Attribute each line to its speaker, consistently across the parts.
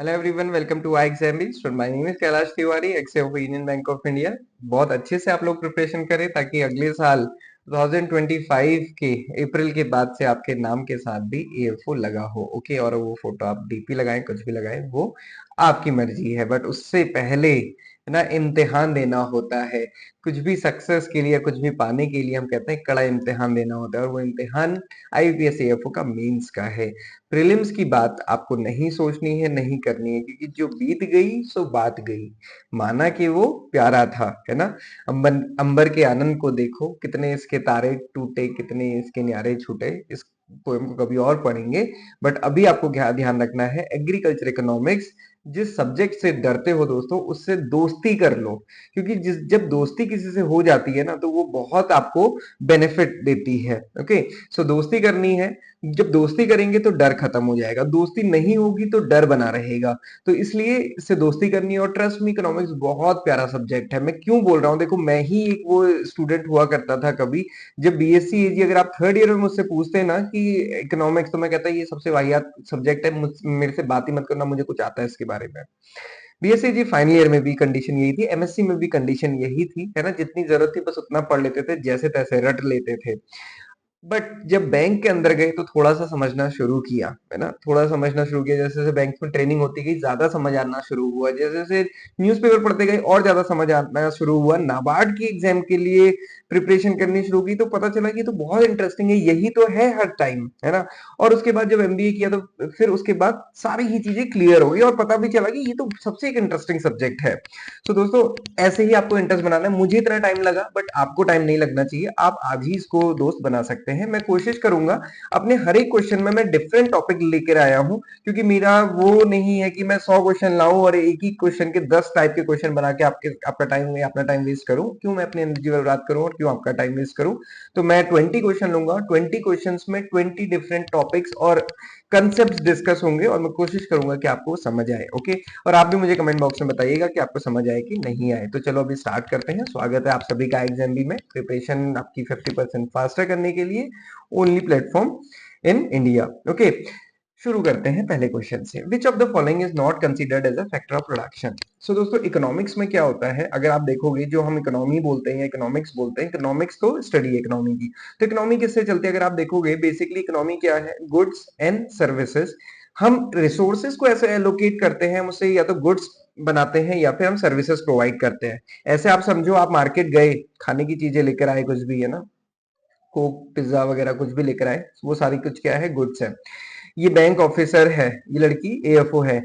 Speaker 1: Hello everyone, welcome to I exam beast. My name is Kailash Tiwari, ex of Union Bank of India. बहुत अच्छे से आप लोग preparation करें ताकि अगले साल 2025 के अप्रैल के बाद से आपके नाम के साथ भी एएफओ लगा हो। ओके, और वो फोटो आप डीपी लगाएं, कुछ भी लगाएं, वो आपकी मर्जी है। बट उससे पहले ना इम्तिहान देना होता है। कुछ भी सक्सेस के लिए, कुछ भी पाने के लिए हम कहते हैं कड़ा इम्तिहान देना होता है, और वो इम्तिहान आईपीएस एएफओ का मेंस का है। प्रीलिम्स की बात आपको नहीं सोचनी है, नहीं करनी है, क्योंकि जो बीत गई सो बात गई। माना कि वो प्यारा था, है ना। अंबर के आनंद को देखो, कितने इसके तारे टूटे, कितने इसके न्यारे छूटे। इस पोएम को कभी और पढ़ेंगे। बट अभी आपको ध्यान रखना है, एग्रीकल्चर इकोनॉमिक्स। जिस सब्जेक्ट से डरते हो दोस्तों, उससे दोस्ती कर लो। क्योंकि जब दोस्ती किसी से हो जाती है ना, तो वो बहुत आपको बेनिफिट देती है। ओके, सो दोस्ती करनी है। जब दोस्ती करेंगे तो डर खत्म हो जाएगा, दोस्ती नहीं होगी तो डर बना रहेगा। तो इसलिए इससे दोस्ती करनी है। और ट्रस्ट मी, इकोनॉमिक्स बहुत प्यारा सब्जेक्ट है। मैं क्यों बोल रहा हूँ, देखो मैं ही एक वो स्टूडेंट हुआ करता था कभी, जब बीएससी एजी अगर आप थर्ड ईयर में मुझसे पूछते हैं ना कि इकोनॉमिक्स, तो मैं कहता ये सबसे वाहियात सब्जेक्ट है, मेरे से बात ही मत करना, मुझे कुछ आता है इसके बारे में। बीएससी जी फाइनल ईयर में भी कंडीशन यही थी, एमएससी में भी कंडीशन यही थी, है ना। जितनी जरूरत थी बस उतना पढ़ लेते थे, जैसे तैसे रट लेते थे। बट जब बैंक के अंदर गए तो थोड़ा सा समझना शुरू किया, है ना। थोड़ा समझना शुरू किया, जैसे जैसे बैंक में ट्रेनिंग होती गई ज्यादा समझ आना शुरू हुआ, जैसे जैसे न्यूज़पेपर पढ़ते गए और ज्यादा समझ आना शुरू हुआ। नाबार्ड की एग्जाम के लिए प्रिपरेशन करनी शुरू की तो पता चला कि तो बहुत इंटरेस्टिंग है, यही तो है हर टाइम, है ना। और उसके बाद जब एमबीए किया तो फिर उसके बाद सारी ही चीजें क्लियर हो गई और पता भी चला कि ये तो सबसे एक इंटरेस्टिंग सब्जेक्ट है। तो दोस्तों, ऐसे ही आपको इंटरेस्ट बनाना है। मुझे इतना टाइम लगा, बट आपको टाइम नहीं लगना चाहिए। आप आज ही इसको दोस्त बना सकते हैं। मैं कोशिश करूंगा अपने हर एक क्वेश्चन में मैं डिफरेंट टॉपिक लेकर आया हूं, क्योंकि मेरा वो नहीं है कि मैं 100 क्वेश्चन लाऊं और एक ही क्वेश्चन के 10 टाइप के क्वेश्चन बना के आपका टाइम अपना टाइम वेस्ट करूं। क्यों मैं अपनी एनर्जी बर्बाद करूं और क्यों आपका टाइम वेस्ट करूं। तो मैं 20 क्वेश्चन लूंगा, 20 क्वेश्चन में 20 डिफरेंट टॉपिक्स और कंसेप्ट डिस्कस होंगे, और मैं कोशिश करूंगा कि आपको समझ आए। ओके, और आप भी मुझे कमेंट बॉक्स में बताइएगा कि आपको समझ आए कि नहीं आए। तो चलो अभी स्टार्ट करते हैं। स्वागत है आप सभी का एग्जाम बी में। प्रिपरेशन आपकी 50% फास्टर करने के लिए only platform in India. Okay, शुरू करते हैं पहले क्वेश्चन से। Which of the following is not considered as a factor of production. So दोस्तों, इकोनॉमिक्स में क्या होता है, अगर आप देखोगे जो हम इकोनॉमी बोलते हैं या इकोनॉमिक्स बोलते हैं, इकोनॉमिक्स तो स्टडी है इकोनॉमी की। तो इकोनॉमी किससे चलती है, अगर आप देखोगे बेसिकली इकोनॉमी क्या है, गुड्स एंड सर्विसेज। हम रिसोर्सेज को ऐसे एलोकेट करते हैं, हम उससे या तो गुड्स बनाते हैं या फिर हम सर्विसेज प्रोवाइड करते हैं। ऐसे आप समझो, आप मार्केट गए, खाने की चीजें लेकर आए, कुछ भी, है ना, कोक पिज्जा वगैरह कुछ भी लेकर आए, वो सारी कुछ क्या है, गुड्स है। ये बैंक ऑफिसर है, ये लड़की एएफओ है।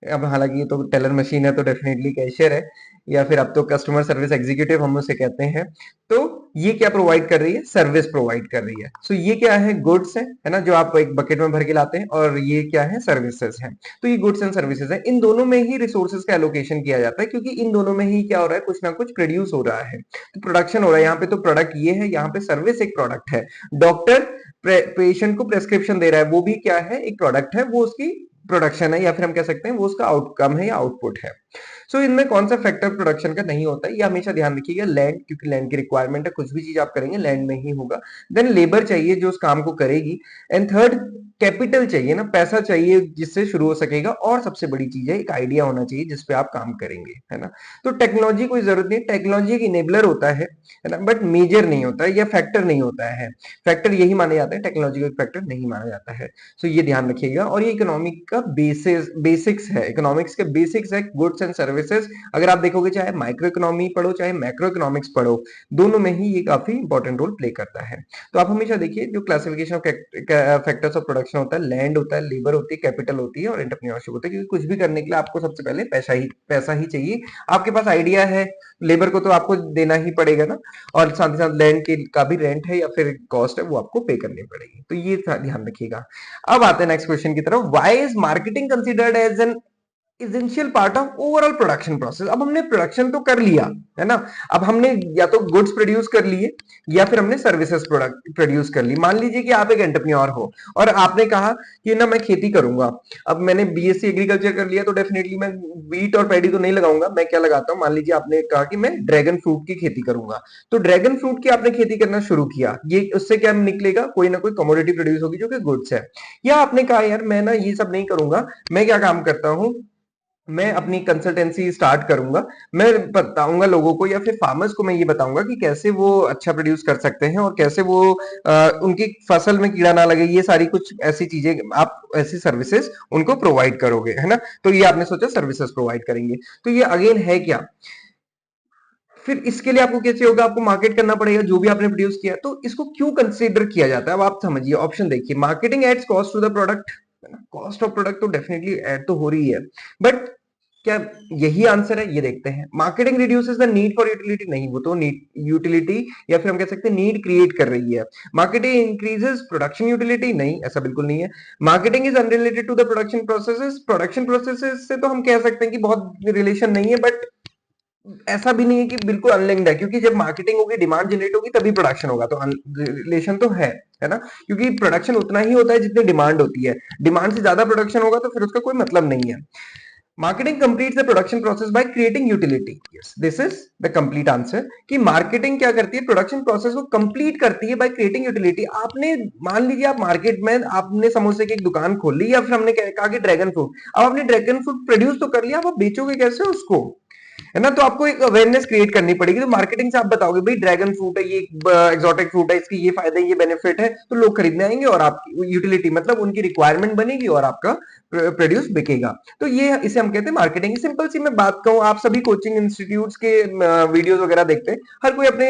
Speaker 1: अब हालांकि ये तो टेलर मशीन है तो डेफिनेटली कैशियर है, या फिर अब तो कस्टमर सर्विस एग्जीक्यूटिव हम उसे कहते हैं। तो ये क्या प्रोवाइड कर रही है, सर्विस प्रोवाइड कर रही है। सो ये क्या है, गुड्स है ना, जो आप एक बकेट में भर के लाते हैं, और ये क्या है, सर्विसेज है। तो ये गुड्स एंड सर्विसेज है। इन दोनों में ही रिसोर्सेज का एलोकेशन किया जाता है, क्योंकि इन दोनों में ही क्या हो रहा है, कुछ ना कुछ प्रोड्यूस हो रहा है, तो प्रोडक्शन हो रहा है। यहाँ पे तो प्रोडक्ट ये है, यहाँ पे सर्विस एक प्रोडक्ट है। डॉक्टर पेशेंट को प्रेस्क्रिप्शन दे रहा है, वो भी क्या है, एक प्रोडक्ट है, वो उसकी प्रोडक्शन है, या फिर हम कह सकते हैं वो उसका आउटकम है या आउटपुट है। सो इनमें कौन सा फैक्टर प्रोडक्शन का नहीं होता है, ये हमेशा ध्यान रखिएगा। लैंड, क्योंकि लैंड की रिक्वायरमेंट है, कुछ भी चीज आप करेंगे लैंड में ही होगा। देन लेबर चाहिए जो उस काम को करेगी। एंड थर्ड, कैपिटल चाहिए ना, पैसा चाहिए जिससे शुरू हो सकेगा। और सबसे बड़ी चीज है, एक आइडिया होना चाहिए जिसपे आप काम करेंगे, है ना। तो टेक्नोलॉजी कोई जरूरत नहीं, टेक्नोलॉजी एक इनेबलर होता है ना, बट मेजर नहीं होता है या फैक्टर नहीं होता है। फैक्टर यही माने जाते हैं, टेक्नोलॉजी को एक फैक्टर नहीं माना जाता है। सो ये ध्यान रखिएगा। और ये इकोनॉमिक का बेसिक्स है, इकोनॉमिक्स के बेसिक्स है, गुड्स एंड सर्विसेज। अगर आप देखोगे, चाहे माइक्रो इकोनॉमी पढ़ो चाहे मैक्रो इकोनॉमिक्स पढ़ो, दोनों में ही ये काफी इंपॉर्टेंट रोल प्ले करता है। तो आप हमेशा देखिए, जो classification of factors of production होता है, लैंड होता है, लेबर होती है, कैपिटल होती है, और एंटरप्रेन्योरशिप होता है। क्योंकि कुछ भी करने के लिए आपको सबसे पहले पैसा ही चाहिए। आपके पास आइडिया है, लेबर को तो आपको देना ही पड़ेगा ना, और साथ ही साथ लैंड के का भी रेंट है या फिर कॉस्ट है, वो आपको पे करनी पड़ेगी। तो ये ध्यान रखिएगा। अब आते हैं नेक्स्ट क्वेश्चन की तरफ। Why is marketing considered as an essential part of overall production process. अब हमने प्रोडक्शन तो कर लिया, है ना। अब हमने या तो गुड्स प्रोड्यूस कर लिए, या फिर हमने सर्विसेज प्रोडक्ट प्रोड्यूस कर ली। मान लीजिए कि आप एक एंटरप्रेन्योर हो और आपने कहा कि ना मैं खेती करूंगा। अब मैंने बीएससी एग्रीकल्चर कर लिया, तो डेफिनेटली मैं व्हीट और पैडी तो नहीं लगाऊंगा। मैं क्या लगाता हूं, मान लीजिए आपने कहा कि मैं ड्रैगन फ्रूट की खेती करूंगा। तो ड्रैगन फ्रूट की आपने खेती करना शुरू किया, ये उससे क्या निकलेगा, कोई ना कोई कमोडिटी प्रोड्यूस होगी जो कि गुड्स है। या आपने कहा यार मैं ना ये सब नहीं करूंगा, मैं क्या काम करता हूं, मैं अपनी कंसल्टेंसी स्टार्ट करूंगा। मैं बताऊंगा लोगों को या फिर फार्मर्स को मैं ये बताऊंगा कि कैसे वो अच्छा प्रोड्यूस कर सकते हैं और कैसे वो उनकी फसल में कीड़ा ना लगे, ये सारी कुछ ऐसी चीजें आप ऐसी सर्विसेज उनको प्रोवाइड करोगे, है ना। तो ये आपने सोचा सर्विसेज प्रोवाइड करेंगे, तो ये अगेन है क्या। फिर इसके लिए आपको कैसे होगा, आपको मार्केट करना पड़ेगा जो भी आपने प्रोड्यूस किया। तो इसको क्यों कंसीडर किया जाता है, अब आप समझिए। ऑप्शन देखिए, marketing adds cost to the product, cost of product तो डेफिनेटली ऐड तो हो रही है, बट क्या यही आंसर है, ये देखते हैं। Marketing reduces the need for utility, नहीं, वो तो नीड यूटिलिटी या फिर हम कह सकते हैं नीड क्रिएट कर रही है। मार्केटिंग इंक्रीजेस प्रोडक्शन यूटिलिटी, नहीं, ऐसा बिल्कुल नहीं है। Marketing is unrelated to the production processes, production processes से तो हम कह सकते हैं कि बहुत रिलेशन नहीं है, बट ऐसा भी नहीं है कि बिल्कुल अनलिंक्ड है, क्योंकि जब मार्केटिंग होगी, डिमांड जनरेट होगी, तभी प्रोडक्शन होगा, तो रिलेशन तो है ना। क्योंकि प्रोडक्शन उतना ही होता है जितनी डिमांड होती है, डिमांड से ज्यादा प्रोडक्शन होगा तो फिर उसका कोई मतलब नहीं है। Marketing completes the production process by creating utility, yes this is the complete answer, कि मार्केटिंग क्या करती है, प्रोडक्शन प्रोसेस को कंप्लीट करती है बाय क्रिएटिंग यूटिलिटी। आपने मान लीजिए आप मार्केट में आपने समोसे की एक दुकान खोल ली, या फिर हमने कहा कि ड्रैगन फ्रूट, अब आपने ड्रैगन फ्रूट प्रोड्यूस तो कर लिया, अब आप बेचोगे कैसे उसको, है ना। तो आपको एक अवेयरनेस क्रिएट करनी पड़ेगी। तो मार्केटिंग से आप बताओगे भाई ड्रैगन फ्रूट है, ये एक्सोटिक फ्रूट है, इसकी ये फायदे, ये बेनिफिट है, तो लोग खरीदने आएंगे और आपकी यूटिलिटी मतलब उनकी रिक्वायरमेंट बनेगी और आपका प्रोड्यूस बिकेगा। तो ये इसे हम कहते हैं मार्केटिंग। सिंपल सी मैं बात कहूं, आप सभी कोचिंग इंस्टीट्यूट्स के वीडियोस वगैरह देखते हैं, हर कोई अपने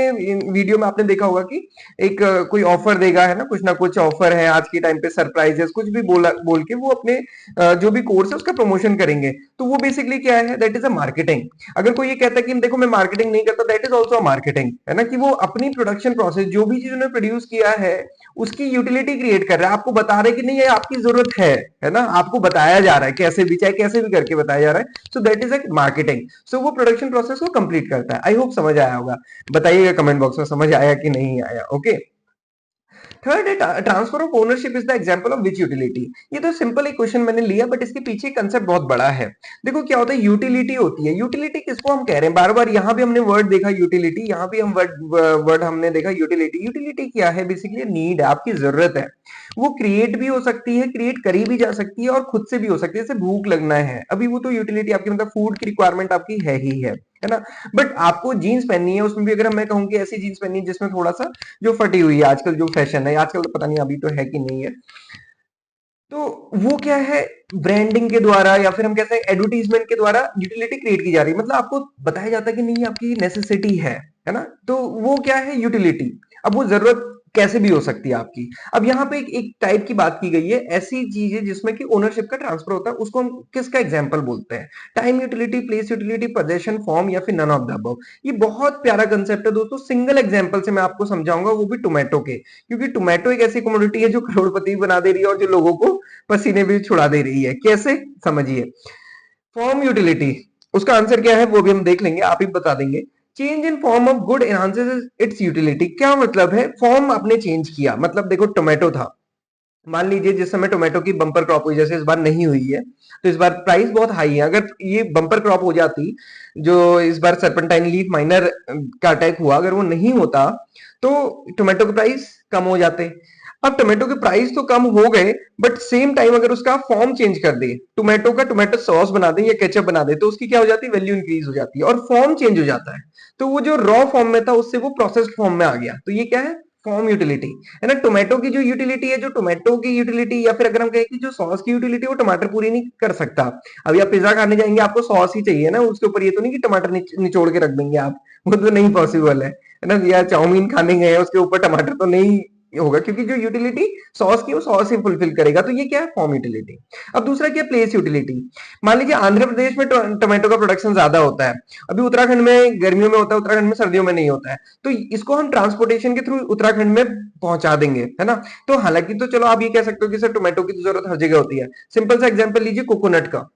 Speaker 1: वीडियो में आपने देखा होगा कि एक कोई ऑफर देगा, है ना कुछ ऑफर है आज के टाइम पे, सरप्राइजेस कुछ भी बोल के वो अपने जो भी कोर्स है उसका प्रमोशन करेंगे। तो वो बेसिकली क्या है, दैट इज अ मार्केटिंग। अगर कोई ये कहता है कि देखो मैं मार्केटिंग नहीं करता, दैट इज ऑल्सो मार्केटिंग, है ना, कि वो अपनी प्रोडक्शन प्रोसेस जो भी चीज उन्होंने प्रोड्यूस किया है उसकी यूटिलिटी क्रिएट कर रहा है, आपको बता रहे कि नहीं ये आपकी जरूरत है ना, आपको बताया जा रहा है कैसे भी, चाहे कैसे भी करके बताया जा रहा है। So that is a marketing. So वो प्रोडक्शन प्रोसेस को कंप्लीट करता है। आई होप समझ आया होगा, बताइएगा कमेंट बॉक्स में समझ आया कि नहीं आया। ओके, थर्ड है transfer of ownership is the example of which utility. ये तो सिंपल एक क्वेश्चन मैंने लिया, बट इसके पीछे कंसेप्ट बहुत बड़ा है। देखो क्या होता है, यूटिलिटी होती है, यूटिलिटी किसको हम कह रहे हैं, बार बार यहाँ भी हमने वर्ड देखा यूटिलिटी, यहाँ भी हम वर्ड हमने देखा यूटिलिटी। यूटिलिटी क्या है, बेसिकली नीड है, आपकी जरूरत है। वो क्रिएट भी हो सकती है, क्रिएट करी भी जा सकती है, और खुद से भी हो सकती है, जैसे भूख लगना है, अभी वो तो यूटिलिटी आपकी मतलब फूड की रिक्वायरमेंट आपकी है ही है ना। बट आपको जीन्स पहननी है, उसमें भी अगर मैं कहूँ कि ऐसी जीन्स पहननी है जिसमें थोड़ा सा जो फटी हुई है, आजकल जो फैशन है, आजकल तो पता नहीं अभी तो है कि नहीं है, तो वो क्या है, ब्रांडिंग के द्वारा या फिर हम कहते हैं एडवर्टीजमेंट के द्वारा यूटिलिटी क्रिएट की जा रही है, मतलब आपको बताया जाता है कि नहीं आपकी नेसेसिटी है ना, तो वो क्या है यूटिलिटी। अब वो जरूरत कैसे भी हो सकती है आपकी। अब यहाँ पे एक टाइप की बात की गई है, ऐसी चीजें जिसमें कि ओनरशिप का ट्रांसफर होता है, उसको हम किसका एग्जांपल बोलते हैं, time utility, place utility, possession, form, या फिर नन ऑफ द अबव। ये बहुत प्यारा कंसेप्ट है दोस्तों, सिंगल एग्जांपल से मैं आपको समझाऊंगा, वो भी टोमेटो के, क्योंकि टोमेटो एक ऐसी कमोडिटी है जो करोड़पति बना दे रही है और जो लोगों को पसीने भी छुड़ा दे रही है। कैसे, समझिए। फॉर्म यूटिलिटी, उसका आंसर क्या है वो भी हम देख लेंगे, आप ही बता देंगे। Change in form of good enhances it's utility, क्या मतलब है, फॉर्म आपने चेंज किया, मतलब देखो टोमेटो था, मान लीजिए जिस समय टोमेटो की बंपर क्रॉप हुई, जैसे इस बार नहीं हुई है, तो इस बार प्राइस बहुत हाई है। अगर ये बंपर क्रॉप हो जाती, जो इस बार सर्पेंटाइन लीफ माइनर का अटैक हुआ, अगर वो नहीं होता तो टोमेटो के प्राइस कम हो जाते। अब टोमेटो के प्राइस तो कम हो गए, बट सेम टाइम अगर उसका फॉर्म चेंज कर दे, टोमेटो का टोमेटो सॉस बना दे या केचप बना दे, तो उसकी क्या हो जाती है, वैल्यू इंक्रीज हो जाती है और फॉर्म चेंज हो जाता है। तो वो जो रॉ फॉर्म में था उससे वो प्रोसेस्ड फॉर्म में आ गया, तो ये क्या है, फॉर्म यूटिलिटी, है ना। टोमेटो की जो यूटिलिटी है, जो टोमेटो की यूटिलिटी, या फिर अगर हम कहें कि जो सॉस की यूटिलिटी, वो टमाटर पूरी नहीं कर सकता। अभी आप पिज्जा खाने जाएंगे, आपको सॉस ही चाहिए ना, उसके ऊपर ये तो नहीं कि टमाटर निचोड़ के रख देंगे आप, वो तो नहीं पॉसिबल है ना। या चाउमीन खाने गए हैं, उसके ऊपर टमाटर तो नहीं होगा, क्योंकि जो यूटिलिटी सॉस की, वो सॉस ही फुलफिल करेगा। तो ये क्या है, फॉर्म यूटिलिटी। अब दूसरा क्या, प्लेस यूटिलिटी। मान लीजिए आंध्र प्रदेश में टोमेटो का प्रोडक्शन ज्यादा होता है, अभी उत्तराखंड में गर्मियों में होता है, उत्तराखंड में सर्दियों में नहीं होता है, तो इसको हम ट्रांसपोर्टेशन के थ्रू उत्तराखंड में पहुंचा देंगे, है ना। तो हालांकि तो चलो आप ये कह सकते हो कि सर टोमेटो की तो जरूरत हर जगह होती है। सिंपल सा एग्जांपल लीजिए कोकोनट का,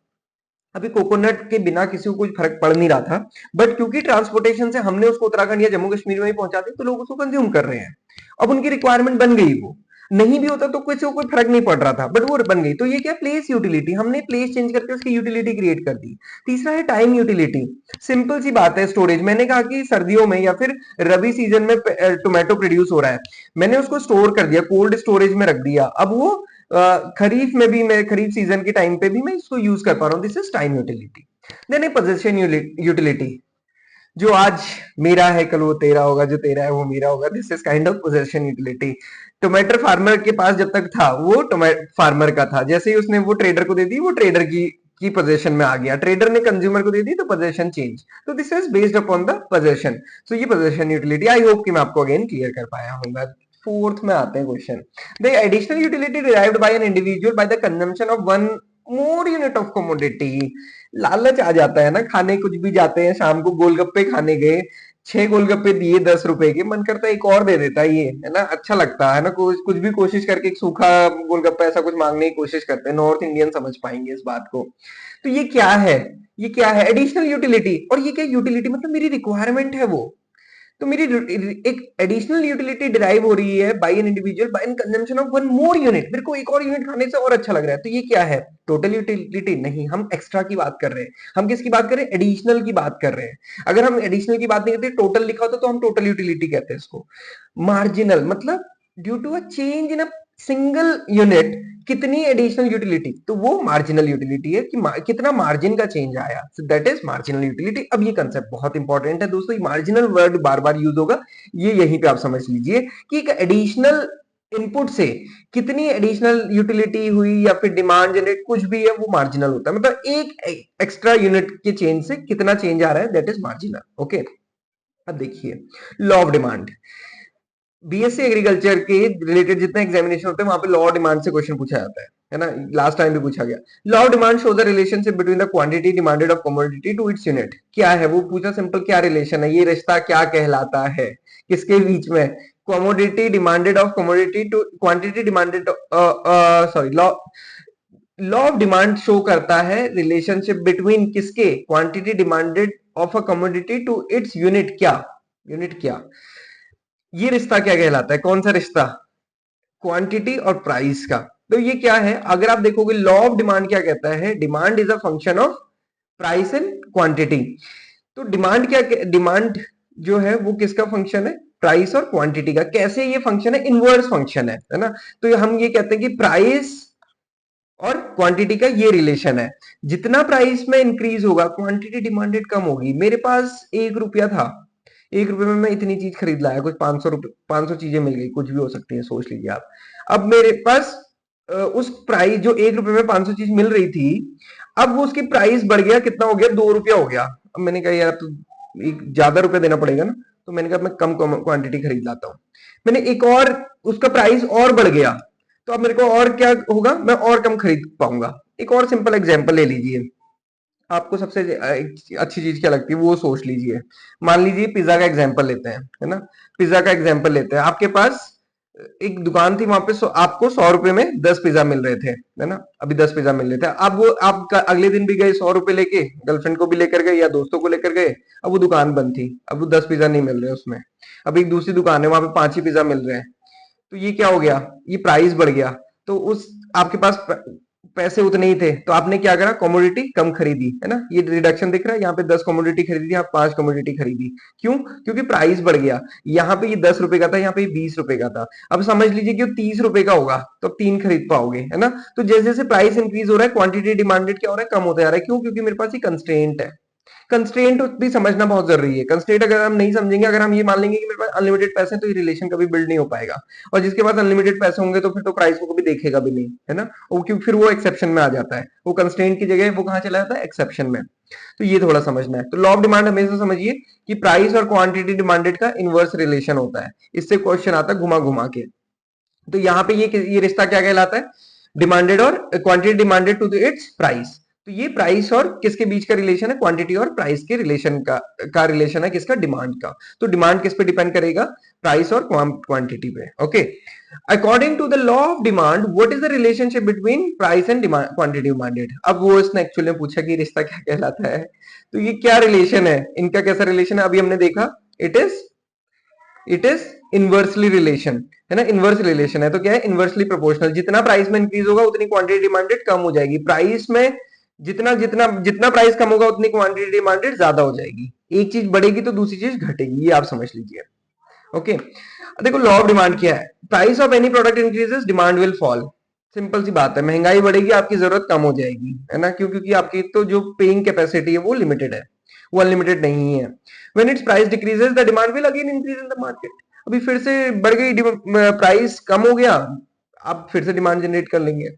Speaker 1: अभी कोकोनट के बिना किसी को कुछ फर्क पड़ नहीं रहा था, बट क्योंकि ट्रांसपोर्टेशन से हमने उसको उत्तराखंड या जम्मू कश्मीर में ही पहुंचा दिया, तो लोग उसको कंज्यूम कर रहे हैं। अब उनकी रिक्वायरमेंट बन गई, वो नहीं भी होता तो किसी को कोई फर्क नहीं पड़ रहा था, बट वो बन गई। तो ये क्या, प्लेस यूटिलिटी, हमने प्लेस चेंज करके उसकी यूटिलिटी क्रिएट कर दी। तीसरा है टाइम यूटिलिटी। सिंपल सी बात है, स्टोरेज, मैंने कहा कि सर्दियों में या फिर रबी सीजन में टोमेटो प्रोड्यूस हो रहा है, मैंने उसको स्टोर कर दिया, कोल्ड स्टोरेज में रख दिया, अब वो खरीफ में भी, मैं खरीफ सीजन के टाइम पे भी मैं इसको यूज कर पा रहा हूँ, this is time utility. Then a possession utility, जो आज मेरा है कल वो तेरा होगा, जो तेरा है वो मेरा होगा। This is kind of possession utility. Tomato farmer के पास जब तक था वो टोमेटो फार्मर का था, जैसे ही उसने वो ट्रेडर को दे दी, वो ट्रेडर की पोजेशन में आ गया। ट्रेडर ने कंज्यूमर को दे दी तो पोजेशन चेंज। तो this is based upon the possession. So ये पोजेशन यूटिलिटी, आई होप कि मैं आपको अगेन क्लियर कर पाया हूँ। फोर्थ में आते हैं question. The additional utility derived bye an individual by the consumption of one more unit of commodity. लालच आ जाता है ना, खाने कुछ भी जाते हैं, शाम को गोलगप्पे खाने गए, 6 गोलगप्पे दिए 10 रुपए के, मन करता है एक और दे देता है, ये है ना, अच्छा लगता है ना। कुछ भी कोशिश करके एक सूखा गोलगप्पा ऐसा कुछ मांगने की कोशिश करते हैं। नॉर्थ इंडियन समझ पाएंगे इस बात को। तो ये क्या है, ये क्या है एडिशनल यूटिलिटी। और ये क्या यूटिलिटी मतलब मेरी रिक्वायरमेंट है वो। तो मेरी एक एडिशनल यूटिलिटी डिराइव हो रही है by an individual by an consumption of one more unit. मेरे को एक और यूनिट खाने से और अच्छा लग रहा है। तो ये क्या है, टोटल यूटिलिटी नहीं, हम एक्स्ट्रा की बात कर रहे हैं। हम किसकी बात कर रहे हैं, एडिशनल की बात कर रहे हैं। अगर हम एडिशनल की बात नहीं करते, टोटल लिखा होता तो हम टोटल यूटिलिटी कहते हैं इसको। मार्जिनल मतलब due to a change in a single unit कितनी एडिशनल यूटिलिटी, तो वो मार्जिनल यूटिलिटी है कि कितना मार्जिन का चेंज आया। सो दैट इज मार्जिनल यूटिलिटी। अब ये कंसेप्ट बहुत इंपॉर्टेंट है दोस्तों, ये मार्जिनल वर्ड बार बार यूज होगा, ये यहीं पे आप समझ लीजिए कि एक एडिशनल इनपुट से कितनी एडिशनल यूटिलिटी हुई या फिर डिमांड जनरेट कुछ भी है, वो मार्जिनल होता है। मतलब एक एक्स्ट्रा यूनिट के चेंज से कितना चेंज आ रहा है, दैट इज मार्जिनल। ओके, अब देखिए law of demand. BSc agriculture के रिलेटेड जितने एग्जामिनेशन होते हैं वहां पे लॉ ऑफ डिमांड से क्वेश्चन पूछा जाता है ना। लास्ट टाइम भी पूछा गया। Law of demand show the relationship between the quantity demanded of commodity to its unit. क्या है वो पूछा, सिंपल, क्या रिलेशन है, ये रिश्ता क्या कहलाता है, किसके बीच में, commodity demanded of commodity to quantity demanded, sorry, law of demand show करता है रिलेशनशिप बिटवीन किसके, quantity demanded of a commodity to its unit. क्या यूनिट, क्या ये रिश्ता क्या कहलाता है, कौन सा रिश्ता, क्वांटिटी और प्राइस का। तो ये क्या है, अगर आप देखोगे लॉ ऑफ डिमांड क्या कहता है, demand is a function of price and quantity. तो डिमांड क्या, डिमांड जो है वो किसका फंक्शन है, प्राइस और क्वांटिटी का। कैसे ये फंक्शन है, इनवर्स फंक्शन है ना। तो हम ये कहते हैं कि प्राइस और क्वांटिटी का ये रिलेशन है। जितना प्राइस में इंक्रीज होगा क्वांटिटी डिमांडेड कम होगी। मेरे पास 1 रुपया था, 1 रुपए में मैं इतनी चीज खरीद लाया, कुछ 500 चीजें मिल गई, कुछ भी हो सकती है, सोच लीजिए आप। अब मेरे पास उस प्राइस जो 1 रुपए में 500 चीज मिल रही थी, अब वो उसकी प्राइस बढ़ गया, कितना हो गया, 2 रुपया हो गया। अब मैंने कहा यार तो ज्यादा रुपया देना पड़ेगा ना, तो मैंने कहा मैं कम क्वांटिटी खरीद लाता हूँ। मैंने एक और, उसका प्राइस और बढ़ गया, तो अब मेरे को और क्या होगा, मैं और कम खरीद पाऊंगा। एक और सिंपल एग्जांपल ले लीजिए, आपको सबसे अच्छी चीज क्या लगती है वो सोच लीजिए। मान लीजिए पिज्जा का एग्जांपल लेते हैं, है ना। पिज्जा का एग्जांपल लेते हैं, आपके पास एक दुकान थी, वहां पे आपको 100 रुपए में 10 पिज्जा मिल रहे थे, है ना। अभी 10 पिज्जा मिल रहे थे। अब वो आप अगले दिन भी गए 100 रुपए लेके, गर्लफ्रेंड को भी लेकर गए या दोस्तों को लेकर गए, अब वो दुकान बंद थी, अब वो 10 पिज्जा नहीं मिल रहे उसमें। अब एक दूसरी दुकान है, वहां पे 5 ही पिज्जा मिल रहे हैं। तो ये क्या हो गया, ये प्राइस बढ़ गया। तो उस आपके पास पैसे उतने ही थे, तो आपने क्या करा, कमोडिटी कम खरीदी, है ना। ये रिडक्शन दिख रहा है, यहाँ पे 10 कमोडिटी खरीदी, आप 5 कमोडिटी खरीदी। क्यों, क्योंकि प्राइस बढ़ गया। यहाँ पे ये 10 रुपए का था, यहाँ पे 20 रुपए का था। अब समझ लीजिए कि 30 रुपए का होगा तो आप 3 खरीद पाओगे, है ना। तो जैसे जैसे प्राइस इंक्रीज हो रहा है, क्वांटिटी डिमांडेड क्या हो रहा है, कम होता जा रहा है। क्यों, क्योंकि मेरे पास ये कंस्ट्रेंट है। कंस्ट्रेंट भी समझना बहुत जरूरी है। कंस्ट्रेंट अगर हम नहीं समझेंगे, अगर हम ये मान लेंगे कि मेरे पास अनलिमिटेड पैसे हैं, तो ये रिलेशन कभी बिल्ड नहीं हो पाएगा। और जिसके पास अनलिमिटेड पैसे होंगे तो फिर तो प्राइस को कभी देखेगा भी नहीं, है ना। वो क्योंकि फिर वो एक्सेप्शन में आ जाता है, वो कंस्ट्रेंट की जगह वो कहां चला जाता है, एक्सेप्शन में। तो ये थोड़ा समझना है। तो लॉ ऑफ डिमांड हमेशा समझिए कि प्राइस और क्वांटिटी डिमांडेड का इनवर्स रिलेशन होता है। इससे क्वेश्चन आता है घुमा घुमा के। तो यहाँ पे ये रिश्ता क्या कहलाता है, डिमांडेड और quantity demanded to its price. तो ये प्राइस और किसके बीच का रिलेशन है, क्वांटिटी और प्राइस के रिलेशन का रिलेशन है, किसका, डिमांड का। तो डिमांड किस पे डिपेंड करेगा, प्राइस और क्वांटिटी पे। Okay, according to the law of demand what is the relationship between price and quantity demanded. अब वो इसने एक्चुअली में पूछा कि रिश्ता क्या कहलाता है। तो ये क्या रिलेशन है, इनका कैसा रिलेशन है, अभी हमने देखा, इट इज इनवर्सली रिलेशन, है ना। इनवर्स रिलेशन है तो क्या है, इनवर्सली प्रोपोर्शनल। जितना प्राइस में इंक्रीज होगा उतनी क्वांटिटी डिमांडेड कम हो जाएगी। प्राइस में जितना जितना जितना प्राइस कम होगा उतनी क्वांटिटी डिमांडेड ज्यादा हो जाएगी। एक चीज बढ़ेगी तो दूसरी चीज घटेगी, ये आप समझ लीजिए। ओके, देखो लॉ ऑफ डिमांड क्या है, price of any product increases demand will fall. Simple सी बात है, महंगाई बढ़ेगी, आपकी जरूरत कम हो जाएगी, है ना? क्यों? क्योंकि आपकी तो जो पेइंग कैपेसिटी है वो लिमिटेड है, वो अनलिमिटेड नहीं है। When it's price decreases the demand will again increase in the market. अभी फिर से बढ़ गई, प्राइस कम हो गया, आप फिर से डिमांड जनरेट कर लेंगे।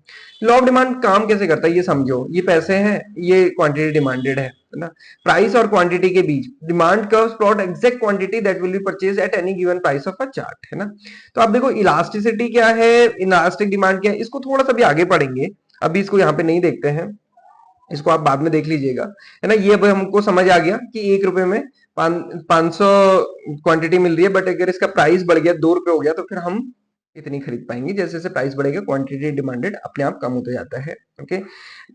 Speaker 1: लॉ ऑफ डिमांड काम कैसे करता है ये समझो, ये पैसे हैं, ये क्वांटिटी डिमांडेड है ना? प्राइस और क्वांटिटी के बीच demand curves plot exact quantity that will be purchase at any given price of a chart, है ना? तो आप देखो इलास्टिसिटी क्या है, इलास्टिक डिमांड क्या है, इसको थोड़ा सा भी आगे पढ़ेंगे, अभी इसको यहाँ पे नहीं देखते हैं, इसको आप बाद में देख लीजिएगा, है ना? ये अब हमको समझ आ गया कि 1 रुपए में 500 क्वांटिटी मिल रही है, बट अगर इसका प्राइस बढ़ गया, 2 रुपए हो गया, तो फिर हम इतनी खरीद पाएंगे। जैसे जैसे प्राइस बढ़ेगा क्वांटिटी डिमांडेड अपने आप कम होता जाता है। ओके,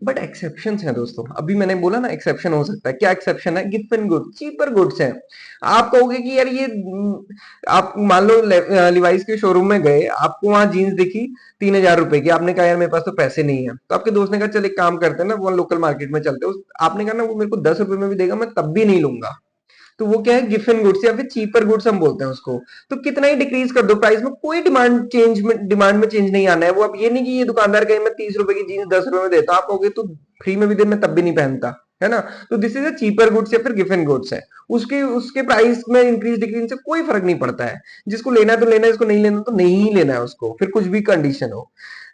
Speaker 1: बट एक्सेप्शंस हैं दोस्तों, अभी मैंने बोला ना एक्सेप्शन हो सकता है। क्या एक्सेप्शन है? Gift and good, cheaper goods हैं। आप कहोगे कि यार ये आप मान लो लिवाइस के शोरूम में गए, आपको वहां जीन्स दिखी 3,000 रुपए की, आपने कहा यार मेरे पास तो पैसे नहीं है, तो आपके दोस्त ने कहा चल एक काम करते हैं ना, वो लोकल मार्केट में चलते हैं, आपने कहा ना वो मेरे को 10 रुपए में भी देगा, मैं तब भी नहीं लूंगा। तो वो क्या है? गिफ्ट एंड गुड्स या फिर चीपर गुड्स हम बोलते हैं उसको। तो कितना ही डिक्रीज कर दो प्राइस में, कोई डिमांड में चेंज नहीं आना है। वो अब ये नहीं कि ये दुकानदार कहे मैं 30 रुपए की जीन्स 10 रुपए में देता, आप कहोगे तो फ्री में भी दे, मैं तब भी नहीं पहनता, है ना? तो this is a cheaper goods या फिर गिफ्ट एंड गुड्स है। उसके उसके प्राइस में इंक्रीज डिक्रीज से कोई फर्क नहीं पड़ता है। जिसको लेना है तो लेना है, इसको नहीं लेना तो नहीं लेना है उसको, फिर कुछ भी कंडीशन हो।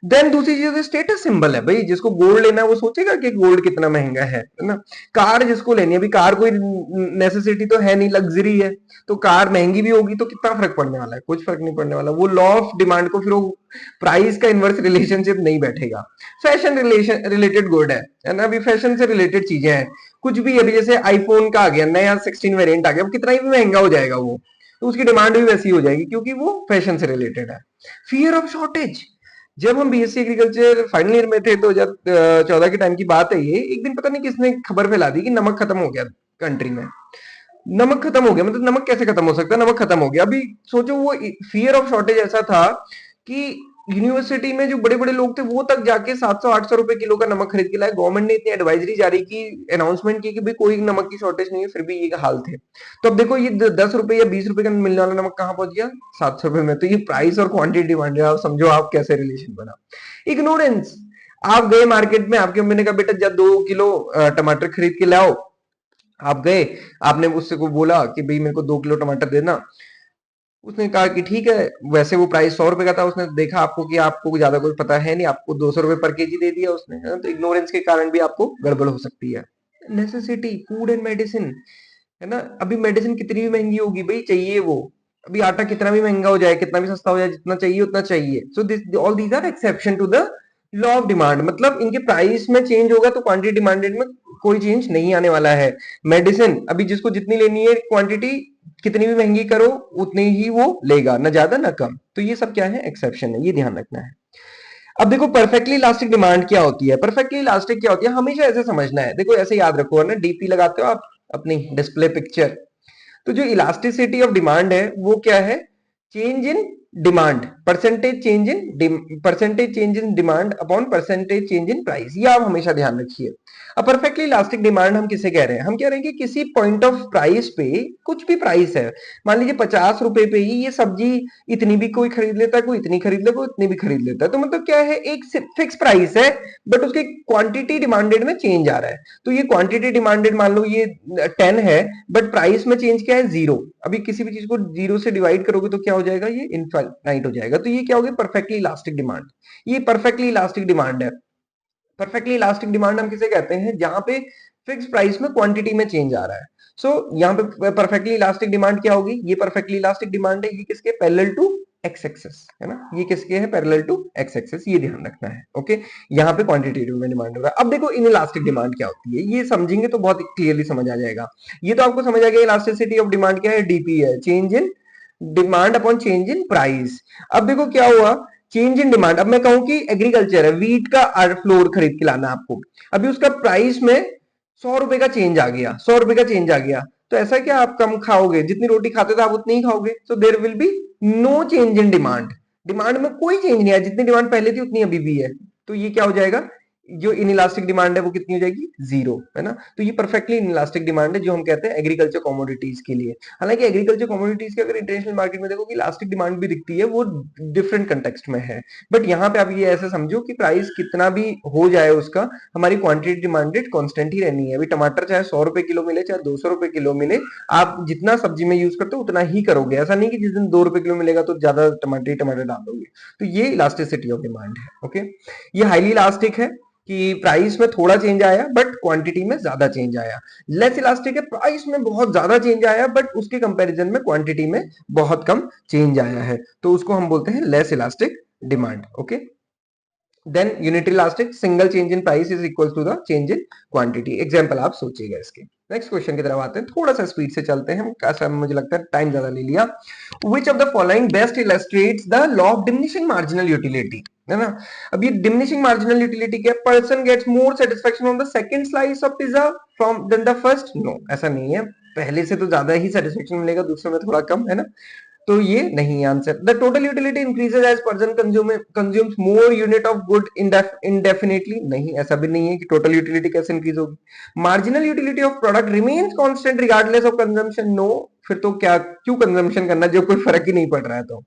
Speaker 1: देन दूसरी चीज स्टेटस सिंबल है भाई, जिसको गोल्ड लेना है वो सोचेगा कि गोल्ड कितना महंगा है ना? कार जिसको लेनी है, अभी कार कोई नेसेसिटी तो है नहीं, लग्जरी है, तो कार महंगी भी होगी तो कितना फर्क पड़ने वाला है? कुछ फर्क नहीं पड़ने वाला। वो लॉ ऑफ डिमांड को फिर वो प्राइस का इनवर्स रिलेशनशिप नहीं बैठेगा। फैशन रिलेटेड गुड है ना? अभी फैशन से रिलेटेड चीजें हैं, कुछ भी। अभी जैसे आईफोन का आ गया नया 16 वेरिएंट आ गया, कितना ही भी महंगा हो जाएगा वो, तो उसकी डिमांड भी वैसी हो जाएगी, क्योंकि वो फैशन से रिलेटेड है। फियर ऑफ शॉर्टेज, जब हम बीएससी एग्रीकल्चर फाइनल ईयर में थे, 2014 के टाइम की बात है ये, एक दिन पता नहीं किसने खबर फैला दी कि नमक खत्म हो गया कंट्री में। नमक खत्म हो गया, मतलब नमक कैसे खत्म हो सकता है? नमक खत्म हो गया। अभी सोचो वो फियर ऑफ शॉर्टेज ऐसा था कि यूनिवर्सिटी में जो बड़े बड़े लोग थे वो तक जाके 700-800 रुपए किलो का नमक खरीद के लाए। गवर्नमेंट ने इतनी एडवाइजरी जारी की, अनाउंसमेंट की कि भाई कोई नमक की शॉर्टेज नहीं है, फिर भी ये हाल थे। तो अब देखो ये 10 रुपए या 20 रुपए का मिलने वाला नमक कहाँ पहुंच गया? 700 रुपए में। तो ये प्राइस और क्वांटिटी डिमांड है, आप समझो आप कैसे रिलेशन बना। इग्नोरेंस, आप गए मार्केट में, आपकी मम्मी ने कहा बेटा जा 2 किलो टमाटर खरीद के लाओ। आप गए, आपने उससे को बोला कि भाई मेरे को 2 किलो टमाटर देना। उसने कहा कि ठीक है, वैसे वो प्राइस 100 रुपए का था, उसने देखा आपको कि आपको ज्यादा कुछ पता है नहीं, आपको 200 रुपए पर केजी दे दिया उसने, है ना? तो इग्नोरेंस के कारण भी आपको गड़बड़ हो सकती है। नेसेसिटी, फूड एंड मेडिसिन, है ना? अभी मेडिसिन कितनी भी महंगी होगी भाई, चाहिए वो। अभी आटा कितना भी महंगा हो जाए, कितना भी सस्ता हो जाए, जितना चाहिए उतना चाहिए। So this all these are exception to the law of demand. मतलब इनके प्राइस में चेंज होगा तो क्वांटिटी डिमांडेड में कोई चेंज नहीं आने वाला है। मेडिसिन, अभी जिसको जितनी लेनी है क्वांटिटी, कितनी भी महंगी करो उतनी ही वो लेगा, ना ज्यादा ना कम। तो ये सब क्या है? एक्सेप्शन है, ये ध्यान रखना है। अब देखो परफेक्टली इलास्टिक डिमांड क्या होती है। परफेक्टली इलास्टिक क्या होती है, हमेशा ऐसे समझना है। देखो ऐसे याद रखो, है ना? डीपी लगाते हो आप अपनी डिस्प्ले पिक्चर, तो जो इलास्टिसिटी ऑफ डिमांड है वो क्या है? Change in demand, percentage change in demand upon percentage change in price. ये आप हमेशा ध्यान रखिए। अब परफेक्टली इलास्टिक डिमांड हम किसे कह रहे हैं? हम कह रहे हैं कि किसी पॉइंट ऑफ प्राइस पे, कुछ भी प्राइस है, मान लीजिए 50 रुपए पे ही ये सब्जी इतनी भी कोई खरीद लेता है, कोई इतनी खरीद लेता है, कोई इतनी भी खरीद लेता है। तो मतलब क्या है? एक फिक्स प्राइस है, बट उसकी क्वांटिटी डिमांडेड में चेंज आ रहा है। तो ये क्वांटिटी डिमांडेड मान लो ये 10 है, बट प्राइस में चेंज क्या है? 0। अभी किसी भी चीज को 0 से डिवाइड करोगे तो क्या हो जाएगा? ये इनफाइनाइट हो जाएगा। तो ये क्या होगी? Perfectly elastic demand. ये परफेक्टली इलास्टिक डिमांड है। परफेक्टली इलास्टिक डिमांड हम किसे कहते हैं? जहां पे फिक्स प्राइस में क्वांटिटी में चेंज आ रहा है। सो यहाँ पे परफेक्टली इलास्टिक डिमांड क्या होगी? ये परफेक्टली इलास्टिक डिमांड है, ये किसके? पैरेलल टू एक्स एक्सेस, है ना? ये किसके है? पैरेलल टू एक्स एक्सेस, ये ध्यान रखना है। ओके, यहाँ पे क्वांटिटेटिव में डिमांड हो रहा है। अब देखो इन इलास्टिक डिमांड क्या होती है, ये समझेंगे तो बहुत क्लियरली समझ आ जाएगा। ये तो आपको समझ आ गया इलास्टिसिटी ऑफ डिमांड क्या है? डीपी है, change in demand upon change in price. अब देखो क्या हुआ? चेंज इन डिमांड, अब मैं कहूं कि एग्रीकल्चर है, वीट का फ्लोर खरीद के लाना आपको, अभी उसका प्राइस में 100 रुपए का चेंज आ गया, 100 रुपए का चेंज आ गया, तो ऐसा क्या आप कम खाओगे? जितनी रोटी खाते थे आप उतनी ही खाओगे। So there will be no change in demand. Demand में कोई चेंज नहीं है, जितनी डिमांड पहले थी उतनी अभी भी है। तो ये क्या हो जाएगा? जो इनइलास्टिक डिमांड है वो कितनी हो जाएगी, जीरो, है ना। तो ये परफेक्टली इनइलास्टिक डिमांड है जो हम कहते हैं एग्रीकल्चर कमोडिटीज के लिए। हालांकि एग्रीकल्चर कमोडिटीज के अगर इंटरनेशनल मार्केट में देखो कि इलास्टिक डिमांड भी दिखती है, वो डिफरेंट कंटेक्स्ट में है। बट यहाँ पे आप ये ऐसे समझो कि प्राइस कितना भी हो जाए उसका, हमारी क्वांटिटी डिमांडेड कांस्टेंट ही रहनी है। अभी टमाटर चाहे 100 रुपए किलो मिले चाहे 200 रुपए किलो मिले, आप जितना सब्जी में यूज करते हो उतना ही करोगे। ऐसा नहीं कि जिस दिन 2 रुपए किलो मिलेगा तो ज्यादा टमाटर डाल दोगे। तो ये इलास्टिसिटी ऑफ डिमांड है। ओके, ये हाईली इलास्टिक है कि प्राइस में थोड़ा चेंज आया बट क्वांटिटी में ज्यादा चेंज आया। लेस इलास्टिक है, प्राइस में बहुत ज्यादा चेंज आया बट उसके कंपैरिजन में क्वांटिटी में बहुत कम चेंज आया है, तो उसको हम बोलते हैं less elastic demand. Okay, then unitary elastic, single change in price is equal to the change in quantity. Example आप सोचिएगा इसके। नेक्स्ट क्वेश्चन की तरफ आते हैं, थोड़ा सा स्पीड से चलते हैं, ऐसा मुझे लगता है टाइम ज्यादा ले लिया। Which of the following best illustrates the law of diminishing marginal utility, है ना। अब ये डिमिनिशिंग मार्जिनल यूटिलिटी क्या, person gets more satisfaction on the second slice of pizza from than the first, no ऐसा नहीं है। पहले से तो ज्यादा ही सेटिस्फेक्शन मिलेगा, दूसरे में थोड़ा कम, है ना। तो ये नहीं है answer. The total utility increases as person consumes more unit of good indefinitely, नहीं ऐसा भी नहीं है कि टोटल यूटिलिटी कैसे इंक्रीज होगी। Marginal utility of product remains constant regardless of consumption, no, फिर तो क्या क्यों कंजम्पशन करना जब कोई फर्क ही नहीं पड़ रहा है। तो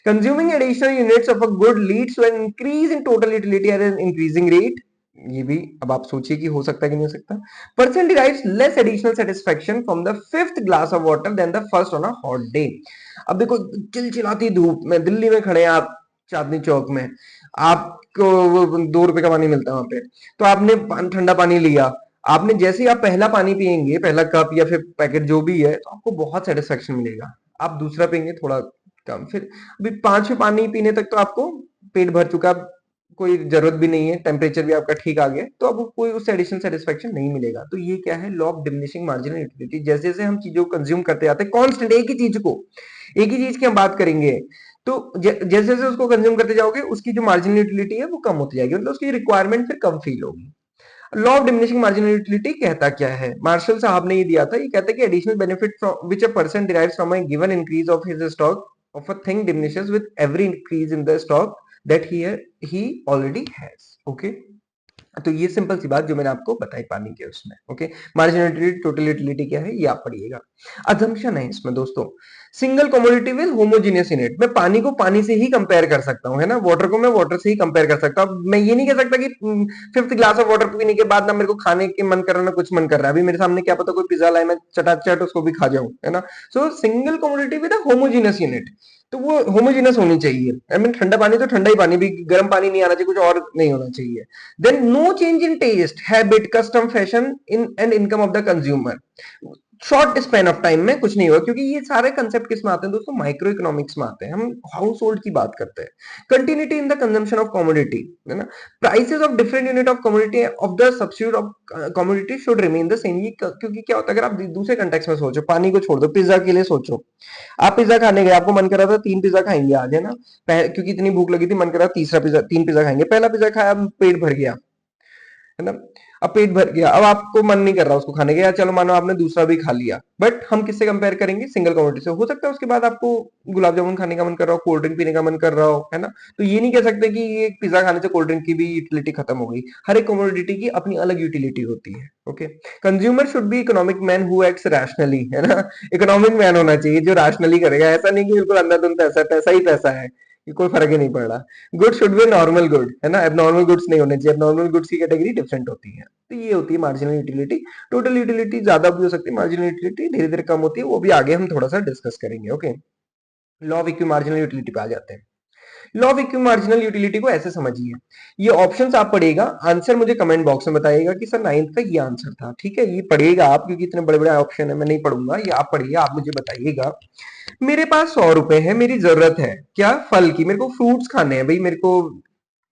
Speaker 1: consuming additional units of a good leads to an increase in total utility at an increasing rate, ये भी अब आप सोचिए कि हो सकता है कि नहीं हो सकता। Person derives less additional satisfaction from the fifth glass of water than the first on a hot day. अब देखो चिलचिलाती धूप में दिल्ली में खड़े हैं आप, चांदनी चौक में, आपको 2 रुपए का पानी मिलता है वहां पे, तो आपने ठंडा पानी लिया, आपने जैसे ही आप पहला पानी पियेंगे, पहला कप या फिर पैकेट जो भी है, तो आपको बहुत सेटिस्फेक्शन मिलेगा। आप दूसरा पियेंगे थोड़ा कम, फिर अभी 5वें पानी पीने तक तो आपको पेट भर चुका, कोई जरूरत भी नहीं है, टेम्परेचर भी आपका ठीक आ गया, तो अब कोई उससे एडिशनल सेटिस्फेक्शन नहीं मिलेगा। तो ये क्या है, law of diminishing marginal utility. जैसे जैसे हम चीजों को कंज्यूम करते जाते हैं कांस्टेंट, एक ही चीज को, एक ही चीज की हम बात करेंगे, तो जैसे जैसे उसको कंज्यूम करते जाओगे उसकी जो मार्जिनल यूटिलिटी है वो कम होती जाएगी, मतलब उसकी रिक्वायरमेंट फिर कम फील होगी। Law of diminishing marginal utility कहता क्या है, मार्शल साहब ने ये दिया था, ये कहता है कि additional benefit from which a person derives from a given increase of his stock of a thing diminishes with every increase in the stock that he already has. Okay, तो ये सिंपल सी बात जो मैंने आपको बताई पानी के उसमें। Okay, marginal utility, total utility क्या है ये आप पढ़िएगा। अजम्पशन है इसमें दोस्तों, single commodity with homogeneous unit, मैं पानी को पानी से ही कंपेयर कर सकता हूं, है ना, वाटर को मैं वाटर से ही कंपेयर कर सकता हूं। मैं ये नहीं कह सकता कि फिफ्थ ग्लास ऑफ वाटर पीने के बाद ना मेरे को खाने के मन कर रहा ना कुछ मन कर रहा है, अभी मेरे सामने क्या पता कोई पिज्जा लाए, मैं चटाचट उसको भी खा जाऊं, है ना। सो single commodity with homogeneous unit, तो वो होमोजेनियस होनी चाहिए। आई मीन ठंडा पानी तो ठंडा ही पानी, भी गर्म पानी नहीं आना चाहिए, कुछ और नहीं होना चाहिए। Then no change in taste, habit, custom, fashion in and income of the consumer, short span of time में कुछ नहीं हुआ, क्योंकि ये सारे कंसेप्ट किस में आते हैं दोस्तों, माइक्रो इकोनॉमिक्स में आते हैं, हम हाउस होल्ड की बात करते हैं। Continuity in the consumption of commodity, है ना, prices of different unit of commodity of the substitute of commodity should remain the same. ये क्योंकि क्या होता है, अगर आप दूसरे कंटेक्स्ट में सोचो, पानी को छोड़ दो, पिज्जा के लिए सोचो, आप पिज्जा खाने गए, आपको मन कर रहा था 3 पिज्जा खाएंगे आज, है ना, क्योंकि इतनी भूख लगी थी, मन कर रहा तीसरा पिज्जा, 3 पिज्जा खाएंगे, पहला पिज्जा खाया, पेट भर गया, है ना, अब पेट भर गया, अब आपको मन नहीं कर रहा उसको खाने का, या चलो मानो आपने दूसरा भी खा लिया, बट हम किससे कंपेयर करेंगे, सिंगल कमोडिटी से। हो सकता है उसके बाद आपको गुलाब जामुन खाने का मन कर रहा हो, कोल्ड ड्रिंक पीने का मन कर रहा हो, है ना, तो ये नहीं कह सकते कि ये पिज्जा खाने से कोल्ड ड्रिंक की भी यूटिलिटी खत्म हो गई। हर एक कमोडिटी की अपनी अलग यूटिलिटी होती है। Okay, consumer should be economic man who acts rationally, है ना, इकोनॉमिक मैन होना चाहिए जो रैशनली करेगा, ऐसा नहीं कि बिल्कुल अंधाधुंध पैसा, पैसा ही पैसा है, कि कोई फर्क ही नहीं पड़ रहा। Good should be normal good, है ना, एबनॉर्मल गुड्स नहीं होने चाहिए, एबनॉर्मल गुड्स की कैटेगरी डिफरेंट होती है। तो ये होती है मार्जिनल यूटिलिटी। टोटल यूटिलिटी ज्यादा भी हो सकती है, मार्जिनल यूटिलिटी धीरे धीरे कम होती है, वो भी आगे हम थोड़ा सा डिस्कस करेंगे। Okay, law of equi marginal utility पे आ जाते हैं। Law of equi marginal utility को ऐसे समझिए, ये ऑप्शंस आप पढ़िएगा, आंसर मुझे कमेंट बॉक्स में बताइएगा कि सर 9th का ये आंसर था, ठीक है, ये पढ़िएगा आप, क्योंकि इतने बड़े बड़े ऑप्शन है, मैं नहीं पढ़ूंगा, ये आप पढ़िए, आप मुझे बताइएगा। मेरे पास 100 रुपए है, मेरी जरूरत है क्या, फल की, मेरे को फ्रूट्स खाने हैं भाई, मेरे को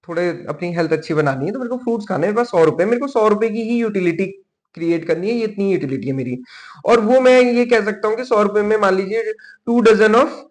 Speaker 1: थोड़े अपनी हेल्थ अच्छी बनानी है, तो मेरे को फ्रूट्स खाने हैं, मेरे पास 100 रुपए, मेरे को 100 रुपए की ही यूटिलिटी क्रिएट करनी है, ये इतनी यूटिलिटी है मेरी। और वो मैं ये कह सकता हूँ कि 100 रुपए में मान लीजिए 2 डजन ऑफ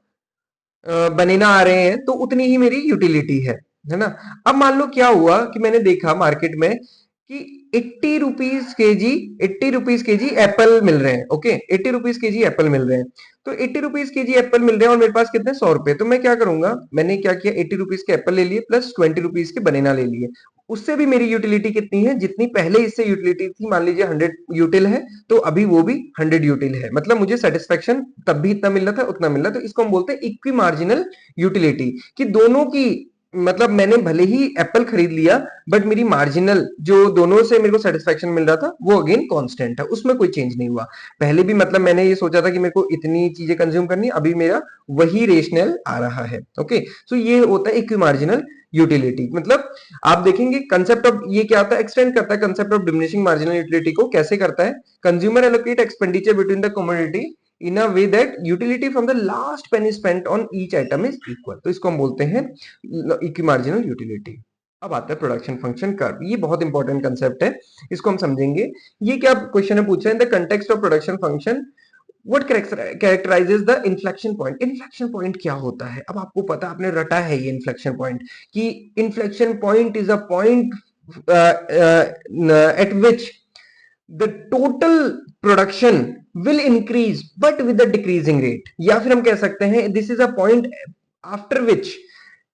Speaker 1: बनेना आ रहे हैं, तो उतनी ही मेरी यूटिलिटी है ना। अब मान लो क्या हुआ कि मैंने देखा मार्केट में कि 80 रुपीज के जी, 80 रुपीज के जी एप्पल मिल रहे हैं। ओके, 80 रुपीज के जी एप्पल मिल रहे हैं, तो 80 रुपीज के जी एप्पल मिल रहे हैं और मेरे पास कितने, 100 रुपए, तो मैं क्या करूंगा, मैंने क्या किया, 80 रुपीज के एप्पल ले लिए प्लस 20 रुपीज के बनेना ले लिए, उससे भी मेरी यूटिलिटी कितनी है, जितनी पहले इससे यूटिलिटी थी, मान लीजिए 100 यूटिल है तो अभी वो भी 100 यूटिल है, मतलब मुझे सेटिस्फेक्शन तब भी इतना मिल रहा था उतना मिल रहा था। तो इसको हम बोलते हैं इक्वी मार्जिनल यूटिलिटी, कि दोनों की, मतलब मैंने भले ही एप्पल खरीद लिया बट मेरी मार्जिनल जो दोनों से मेरे को सेटिस्फेक्शन मिल रहा था वो अगेन कांस्टेंट है, उसमें कोई चेंज नहीं हुआ। पहले भी मतलब मैंने ये सोचा था कि मेरे को इतनी चीजें कंज्यूम करनी, अभी मेरा वही रेशनल आ रहा है। ओके, सो ये होता है इक्वी मार्जिनल यूटिलिटी। मतलब आप देखेंगे कंसेप्ट ऑफ ये क्या होता है, एक्सटेंड करता है concept of diminishing marginal utility को। कैसे करता है, consumer allocate expenditure between the commodity in a way that utility from the last Penney spent on each item is equal. तो इसको हम बोलते हैं इक्वी मार्जिनल यूटिलिटी। अब आता है प्रोडक्शन फंक्शन कर्व, ये बहुत इंपॉर्टेंट कंसेप्ट है, इसको हम समझेंगे। ये क्या क्वेश्चन है पूछा है, in the context of production function what कैरेक्टराइजेस the inflection point. Inflection point क्या होता है, अब आपको पता, आपने रटा है ये इन्फ्लेक्शन पॉइंट, कि inflection point is a point at which the total production will increase but with a decreasing rate, या फिर हम कह सकते हैं this is a point after which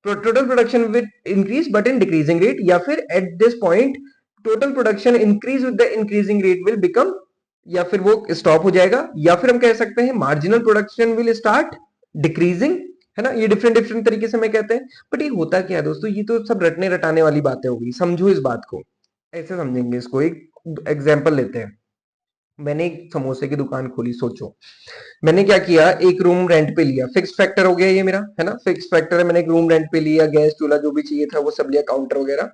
Speaker 1: total production will increase but in decreasing rate, या फिर at this point total production increase with the increasing rate will become, या फिर वो स्टॉप हो जाएगा, या फिर हम कह सकते हैं marginal production will start decreasing, है ना। ये डिफरेंट डिफरेंट तरीके से मैं कहते हैं, बट ये होता क्या है दोस्तों, ये तो सब रटने रटाने वाली बातें हो गई, समझो इस बात को, ऐसे समझेंगे इसको। एक एग्जांपल लेते हैं, मैंने एक समोसे की दुकान खोली, सोचो मैंने क्या किया, एक रूम रेंट पे लिया, फिक्स फैक्टर हो गया ये मेरा, है ना, फिक्स फैक्टर है, मैंने एक रूम रेंट पे लिया, गैस चूल्हा जो भी चाहिए था वो सब लिया, काउंटर वगैरह,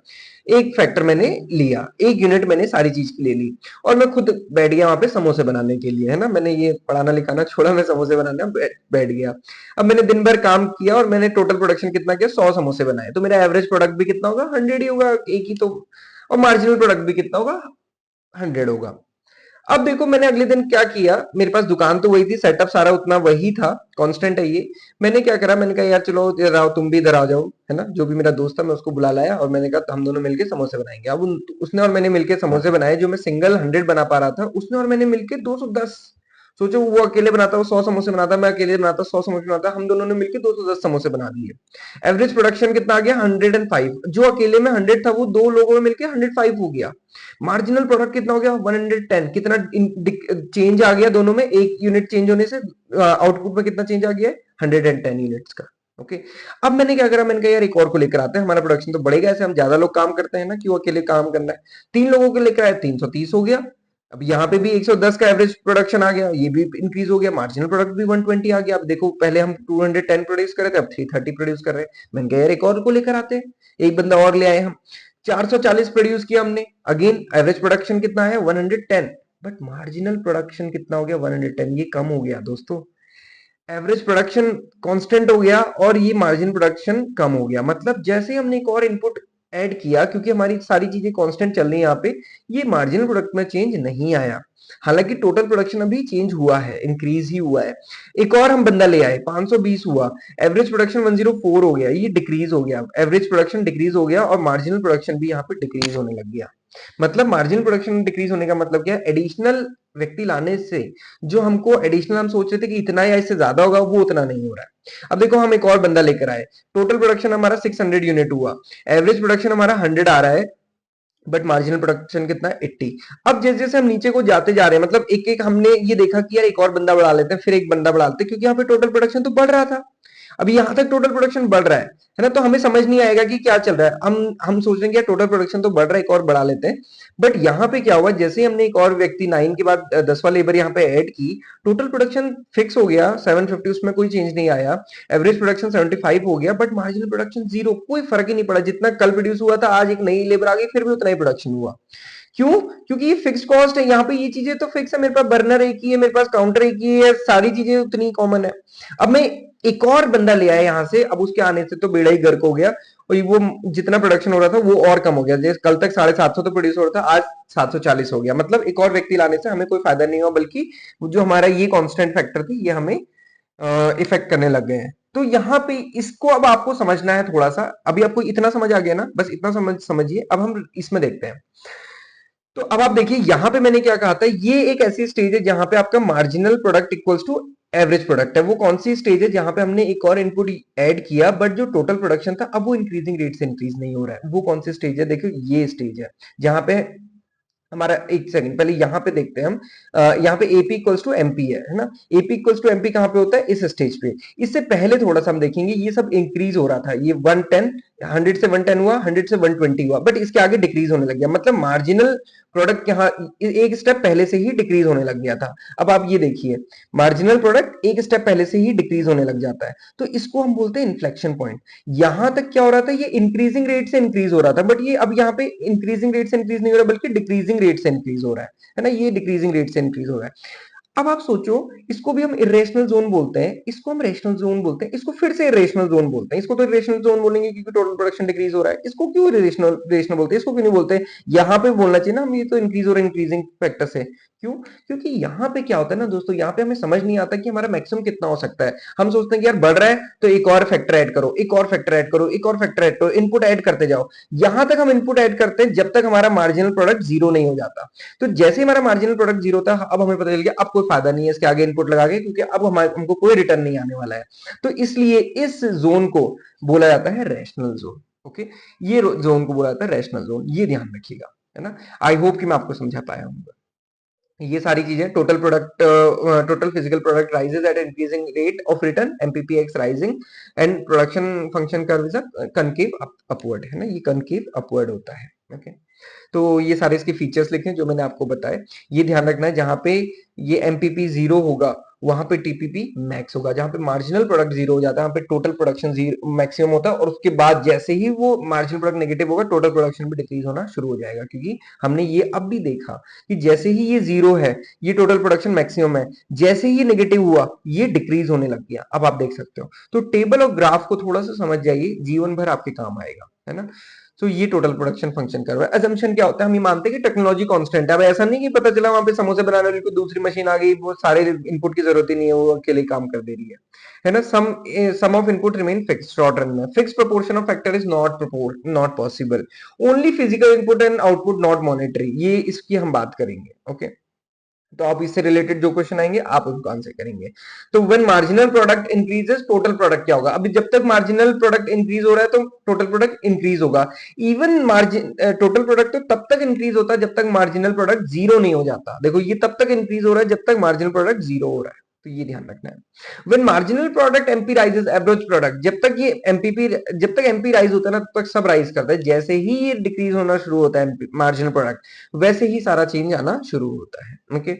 Speaker 1: एक फैक्टर मैंने लिया, एक यूनिट मैंने सारी चीज ले ली, और मैं खुद बैठ गया वहां पे समोसे बनाने के लिए, है ना, मैंने ये पढ़ाना लिखाना छोड़ा, मैं समोसे बनाने बैठ गया। अब मैंने दिन भर काम किया और मैंने टोटल प्रोडक्शन कितना किया, 100 समोसे बनाए, तो मेरा एवरेज प्रोडक्ट भी कितना होगा, 100 ही होगा, एक ही तो, और मार्जिनल प्रोडक्ट भी कितना होगा, 100 होगा। अब देखो मैंने अगले दिन क्या किया, मेरे पास दुकान तो वही थी, सेटअप सारा उतना वही था, कांस्टेंट है ये। मैंने क्या करा, मैंने कहा यार चलो इधर आओ, तुम भी इधर आ जाओ, है ना, जो भी मेरा दोस्त था मैं उसको बुला लाया, और मैंने कहा हम दोनों मिलके समोसे बनाएंगे। अब उसने और मैंने मिलके समोसे बनाए, जो मैं सिंगल 100 बना पा रहा था, उसने और मैंने मिलके 210। सोचो वो अकेले बनाता, वो 100 समोसे बनाता, मैं अकेले बनाता 100 समोसे बनाता, हम दोनों ने मिलकर 210 समोसे बना दिए। एवरेज प्रोडक्शन कितना आ गया, 105। जो अकेले में 100 था वो दो लोगों में मिलकर 105 हो गया। मार्जिनल प्रोडक्ट कितना हो गया, 110। कितना चेंज आ गया दोनों में, एक यूनिट चेंज होने से आउटपुट में कितना चेंज आ गया है, 110 यूनिट्स का। ओके, अब मैंने क्या करा, मैंने कहा यार एक और को लेकर आते हैं, हमारा प्रोडक्शन तो बढ़ेगा, ऐसे हम ज्यादा लोग काम करते हैं ना, क्यों अकेले काम करना है। 3 लोगों को लेकर आए, 330 हो गया। अब यहाँ पे भी 110 का एवरेज प्रोडक्शन आ गया, ये भी इंक्रीज हो गया, मार्जिनल प्रोडक्ट भी 120 आ गया। अब देखो पहले हम 210 प्रोड्यूस कर रहे थे, अब 330 प्रोड्यूस कर रहे हैं। मैंने कहा यार एक और को लेकर आते हैं, एक बंदा और ले आए हम, 440 प्रोड्यूस किया हमने। अगेन एवरेज प्रोडक्शन कितना है, 110, बट मार्जिनल प्रोडक्शन कितना हो गया, 110। ये कम हो गया दोस्तों, एवरेज प्रोडक्शन कांस्टेंट हो गया और ये मार्जिन प्रोडक्शन कम हो गया। मतलब जैसे हमने एक और इनपुट ऐड किया, क्योंकि हमारी सारी चीजें कांस्टेंट चल रही है यहाँ पे, ये मार्जिनल प्रोडक्ट में चेंज नहीं आया। हालांकि टोटल प्रोडक्शन अभी चेंज हुआ है, इंक्रीज ही हुआ है। एक और हम बंदा ले आए, 520 हुआ, एवरेज प्रोडक्शन 104 हो गया, ये डिक्रीज हो गया, एवरेज प्रोडक्शन डिक्रीज हो गया और मार्जिनल प्रोडक्शन भी यहाँ पे डिक्रीज होने लग गया। मतलब मार्जिनल प्रोडक्शन डिक्रीज होने का मतलब क्या है, एडिशनल व्यक्ति लाने से जो हमको एडिशनल हम सोच रहे थे कि इतना या इससे ज्यादा होगा, वो उतना नहीं हो रहा है। अब देखो हम एक और बंदा लेकर आए, टोटल प्रोडक्शन हमारा 600 यूनिट हुआ, एवरेज प्रोडक्शन हमारा 100 आ रहा है, बट मार्जिनल प्रोडक्शन कितना है, 80। अब जैसे जैसे हम नीचे को जाते जा रहे हैं, मतलब एक एक हमने ये देखा कि यार एक और बंदा बढ़ा लेते हैं, फिर एक बंदा बढ़ा लेते हैं, क्योंकि यहाँ पे टोटल प्रोडक्शन तो बढ़ रहा था। अभी यहां तक टोटल प्रोडक्शन बढ़ रहा है ना, तो हमें समझ नहीं आएगा कि क्या चल रहा है। हम सोच रहे हैं कि टोटल प्रोडक्शन तो बढ़ रहा है, एक और बढ़ा लेते हैं। बट यहाँ पे क्या हुआ, जैसे ही हमने एक और व्यक्ति 9 के बाद 10वां लेबर यहाँ पे ऐड की, टोटल प्रोडक्शन फिक्स हो गया 750, उसमें कोई चेंज नहीं आया। एवरेज प्रोडक्शन 75 हो गया, बट मार्जिनल प्रोडक्शन 0, कोई फर्क ही नहीं पड़ा। जितना कल प्रोड्यूस हुआ था, आज एक नई लेबर आ गई, फिर भी उतना ही प्रोडक्शन हुआ। क्यों, क्योंकि ये फिक्स कॉस्ट है, यहाँ पे ये चीजें तो फिक्स है, मेरे पास बर्नर एक ही है, मेरे पास काउंटर एक ही है, सारी चीजें उतनी कॉमन है। अब मैं एक और बंदा ले आया यहाँ से, अब उसके आने से तो बेड़ा ही गर्क हो गया, और वो जितना प्रोडक्शन हो रहा था वो और कम हो गया। जैसे कल तक 750 तो प्रोड्यूस हो रहा था, आज 740 हो गया। मतलब एक और व्यक्ति लाने से हमें कोई फायदा नहीं हुआ, बल्कि जो हमारा ये कांस्टेंट फैक्टर थी ये हमें इफेक्ट करने लग गए हैं। तो यहाँ पे इसको अब आपको समझना है थोड़ा सा। अभी आपको इतना समझ आ गया ना, बस इतना समझिए। अब हम इसमें देखते हैं। तो अब आप देखिए यहाँ पे मैंने क्या कहा था, ये एक ऐसी स्टेज है जहां पे आपका marginal product equals to average product है। वो कौन सी स्टेज है जहां पे हमने एक और इनपुट ऐड किया बट जो टोटल प्रोडक्शन था अब वो इंक्रीजिंग रेट से इंक्रीज नहीं हो रहा है। वो कौन सी स्टेज है? देखो ये स्टेज है जहां पे हमारा, एक सेकंड पहले यहाँ पे देखते हैं हम। यहाँ पे एपी इक्वल्स टू एमपी है ना। एपी इक्वल्स टू एमपी कहाँ पे होता है? इस स्टेज पे। इससे पहले थोड़ा सा हम देखेंगे, ये सब इंक्रीज हो रहा था, ये 110, 100 से 110 हुआ, 100 से 120 हुआ, बट इसके आगे डिक्रीज होने लग गया। मतलब मार्जिनल प्रोडक्ट यहाँ एक स्टेप पहले से ही डिक्रीज होने लग गया था। अब आप ये देखिए, मार्जिनल प्रोडक्ट एक स्टेप पहले से ही डिक्रीज होने लग जाता है, तो इसको हम बोलते हैं इन्फ्लेक्शन पॉइंट। यहां तक क्या हो रहा था? ये इंक्रीजिंग रेट से इंक्रीज हो रहा था, बट ये अब यहाँ पे इंक्रीजिंग रेट से इंक्रीज नहीं हो रहा बल्कि डिक्रीजिंग रेट से इंक्रीज हो रहा है ना। ये डिक्रीजिंग रेट से इंक्रीज हो रहा है। अब आप सोचो, इसको भी हम इरेशनल जोन बोलते हैं, इसको हम रेशनल जोन बोलते हैं, इसको फिर से इरेशनल जोन बोलते हैं। इसको तो इरेशनल जोन बोलेंगे क्योंकि टोटल प्रोडक्शन डिक्रीज हो रहा है। इसको क्यों इरेशनल रेशनल बोलते हैं? इसको क्यों नहीं बोलते? यहाँ पे बोलना चाहिए ना हम, ये तो इंक्रीज और इंक्रीजिंग फैक्टर से। क्यों? क्योंकि यहाँ पे क्या होता है ना दोस्तों, यहाँ पे हमें समझ नहीं आता कि हमारा मैक्सिमम कितना हो सकता है। हम सोचते हैं कि यार बढ़ रहा है तो एक और फैक्टर ऐड करो, एक और फैक्टर ऐड करो, एक और फैक्टर ऐड करो, इनपुट ऐड करते जाओ। यहां तक हम इनपुट ऐड करते हैं जब तक हमारा मार्जिनल प्रोडक्ट जीरो नहीं हो जाता। तो जैसे ही हमारा मार्जिनल प्रोडक्ट जीरो था, अब हमें पता चल गया अब कोई फायदा नहीं है इसके आगे इनपुट लगा के, क्योंकि अब हमको कोई रिटर्न नहीं आने वाला है। तो इसलिए इस जोन को बोला जाता है रैशनल जोन। ओके, ये जोन को बोला जाता है रैशनल जोन, ये ध्यान रखिएगा, है ना। आई होप कि मैं आपको समझा पाया हूँ। ये सारी चीजें, total product, total physical product rises at increasing rate of return, MPPX rising, and production function curve is a concave upward, है ना, ये कनकेव अपवर्ड होता है। ओके, तो ये सारे इसके फीचर्स लिखे जो मैंने आपको बताए। ये ध्यान रखना है, जहां पे ये एमपीपी जीरो होगा वहां पे टीपीपी मैक्स होगा। जहां पे मार्जिनल प्रोडक्ट जीरो हो जाता है वहां पे टोटल प्रोडक्शन जीरो मैक्सिमम होता है, और उसके बाद जैसे ही वो मार्जिनल प्रोडक्ट नेगेटिव होगा टोटल प्रोडक्शन भी डिक्रीज होना शुरू हो जाएगा, क्योंकि हमने ये अब भी देखा कि जैसे ही ये जीरो है, ये टोटल प्रोडक्शन मैक्सिमम है, जैसे ही ये नेगेटिव हुआ ये डिक्रीज होने लग गया। अब आप देख सकते हो। तो टेबल और ग्राफ को थोड़ा सा समझ जाइए, जीवन भर आपके काम आएगा, है ना। तो ये टोटल प्रोडक्शन फंक्शन कर रहा है। अजम्पशन क्या होता है? हम ये मानते हैं कि टेक्नोलॉजी कांस्टेंट है। अब ऐसा नहीं कि पता चला वहां पे समोसे बनाने वाली कोई दूसरी मशीन आ गई, वो सारे इनपुट की जरूरत ही नहीं है, वो अकेले काम कर दे रही है ना। Some of input remain fix short run में। Fix proportion of factor is not possible. Only physical input and output not monetary, ये इसकी हम बात करेंगे। ओके, तो आप इससे रिलेटेड जो क्वेश्चन आएंगे आप उनको आंसर करेंगे। तो when marginal product increases, total product क्या होगा? अभी जब तक मार्जिनल प्रोडक्ट इंक्रीज हो रहा है तो टोटल प्रोडक्ट इंक्रीज होगा। इवन मार्जिन टोटल प्रोडक्ट तो तब तक इंक्रीज होता है जब तक मार्जिनल प्रोडक्ट जीरो नहीं हो जाता। देखो ये तब तक इंक्रीज हो रहा है जब तक मार्जिनल प्रोडक्ट जीरो हो रहा है, तो ये ध्यान रखना है। When marginal product MP rises, average product, जब तक ये एमपीपी, जब तक एमपी राइज होता है ना तब तक सब राइज करता है। जैसे ही ये डिक्रीज होना शुरू होता है मार्जिनल प्रोडक्ट, वैसे ही सारा चेंज आना शुरू होता है। Okay,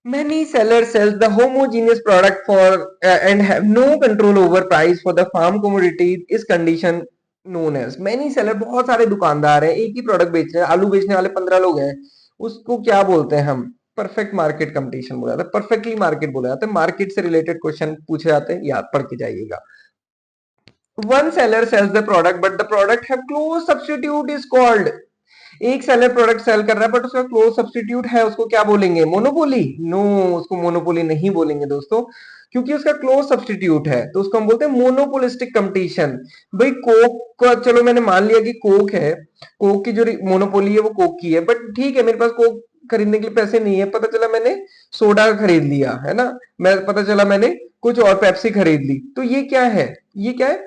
Speaker 1: many sellers sell the homogeneous product for and have no control over price for the farm commodity is condition known as many seller। बहुत सारे दुकानदार हैं, एक ही प्रोडक्ट बेच रहे हैं, आलू बेचने वाले 15 लोग हैं, उसको क्या बोलते हैं हम? परफेक्ट मार्केट कंपटीशन बोला जाता है, परफेक्टली मार्केट बोला जाता है। मार्केट से रिलेटेड क्वेश्चन पूछे जाते हैं, याद पढ़ के जाइएगा। One seller sells the product but the product have close substitute is called। एक सेलर प्रोडक्ट सेल कर रहा है बट उसका क्लोज सब्स्टिट्यूट है, उसको क्या बोलेंगे? मोनोपोली? नो, उसको मोनोपोली नहीं बोलेंगे दोस्तों, क्योंकि उसका क्लोज सब्स्टिट्यूट है, तो उसको हम बोलते हैं मोनोपोलिस्टिक कंपटीशन। भाई कोक का, चलो मैंने मान लिया कि कोक है, कोक की जो मोनोपोली है वो कोक की है, बट ठीक है मेरे पास कोक खरीदने के लिए पैसे नहीं है, पता चला मैंने सोडा खरीद लिया, है ना, मैं पता चला मैंने कुछ और पेप्सी खरीद ली, तो ये क्या है? ये क्या है?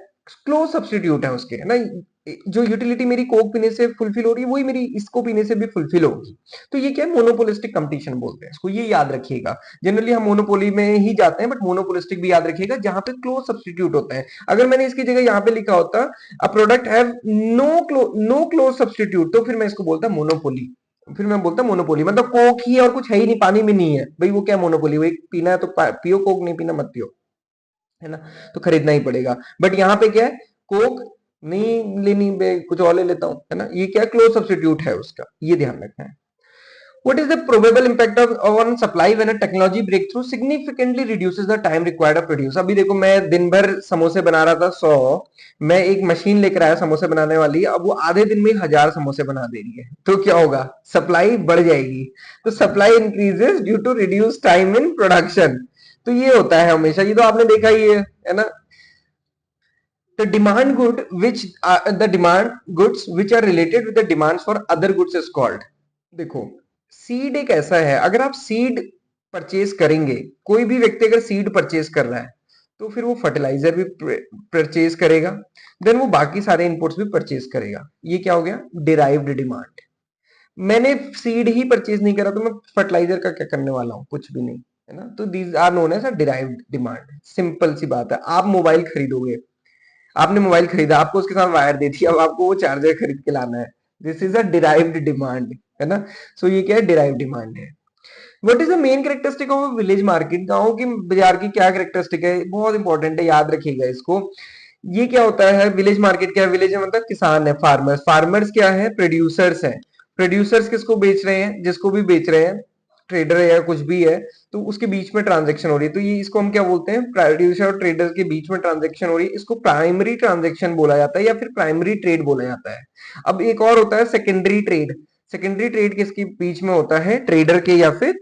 Speaker 1: क्लोज सब्स्टिट्यूट है उसके, है ना। जो यूटिलिटी मेरी कोक पीने से फुलफिल हो रही है वही मेरी इसको पीने से भी फुलफिल होगी। तो ये क्या है? मोनोपोलिस्टिक कंपटीशन बोलते हैं इसको, ये याद रखिएगा। जनरली हम मोनोपोली में ही जाते हैं, बट मोनोपोलिस्टिक भी याद रखिएगा जहां पे क्लोज सब्स्टिट्यूट होता है। अगर मैंने इसकी जगह यहाँ पे लिखा होता a product have no close substitute, तो फिर मैं इसको बोलता मोनोपोली। फिर मैं बोलता मोनोपोली, मतलब कोक ही है और कुछ है ही नहीं, पानी में नहीं है, भाई वो क्या मोनोपोली? वो पीना है तो पियो कोक, नहीं पीना मत पियो, है ना, तो खरीदना ही पड़ेगा। बट यहाँ पे क्या है? कोक नहीं लेनी, मैं कुछ और ले लेता हूं, है ना। ये क्या? क्लोज सब्स्टिट्यूट है उसका, ये ध्यान रखना है। What is the probable impact of on supply when a technology breakthrough significantly reduces the time required to produce? अभी देखो मैं दिन भर समोसे बना रहा था 100, मैं एक मशीन लेकर आया समोसे बनाने वाली, अब वो आधे दिन में 1000 समोसे बना दे रही है, तो क्या होगा? सप्लाई बढ़ जाएगी। तो supply increases due to reduce time in production. तो ये होता है हमेशा, ये तो आपने देखा ही है ना। The demand good which the demand goods which are related with the demands for other goods is called। देखो सीड एक ऐसा है, अगर आप सीड परचेज करेंगे, कोई भी व्यक्ति अगर सीड परचेज कर रहा है तो फिर वो फर्टिलाइजर भी परचेज करेगा, देन वो बाकी सारे इनपुट्स भी परचेज करेगा। ये क्या हो गया? Derived demand. मैंने सीड ही परचेज नहीं करा तो मैं फर्टिलाइजर का क्या करने वाला हूँ? कुछ भी नहीं, है ना। तो these are known as a derived demand. Simple सी बात है। आप मोबाइल खरीदोगे, आपने मोबाइल खरीदा, आपको उसके साथ वायर दे दिया, अब आपको वो चार्जर खरीद के लाना है। This is a derived demand, है ना। सो ये क्या है? डिराइव्ड डिमांड है। What is the main characteristic of village market? गांव की बाजार की क्या कैरेक्टरिस्टिक है? बहुत इंपॉर्टेंट है, याद रखिएगा इसको। ये क्या होता है? विलेज मार्केट क्या है? विलेज मतलब किसान है, फार्मर्स। फार्मर्स क्या है? प्रोड्यूसर्स है। प्रोड्यूसर्स किसको बेच रहे हैं? जिसको भी बेच रहे हैं, ट्रेडर है या कुछ भी है, तो उसके बीच में ट्रांजेक्शन हो रही है। तो ये इसको हम क्या बोलते हैं? प्रोड्यूसर और ट्रेडर के बीच में ट्रांजेक्शन हो रही है, इसको प्राइमरी ट्रांजेक्शन बोला जाता है या फिर प्राइमरी ट्रेड बोला जाता है। अब एक और होता है सेकेंडरी ट्रेड। सेकेंडरी ट्रेड किसके बीच में होता है? ट्रेडर के या फिर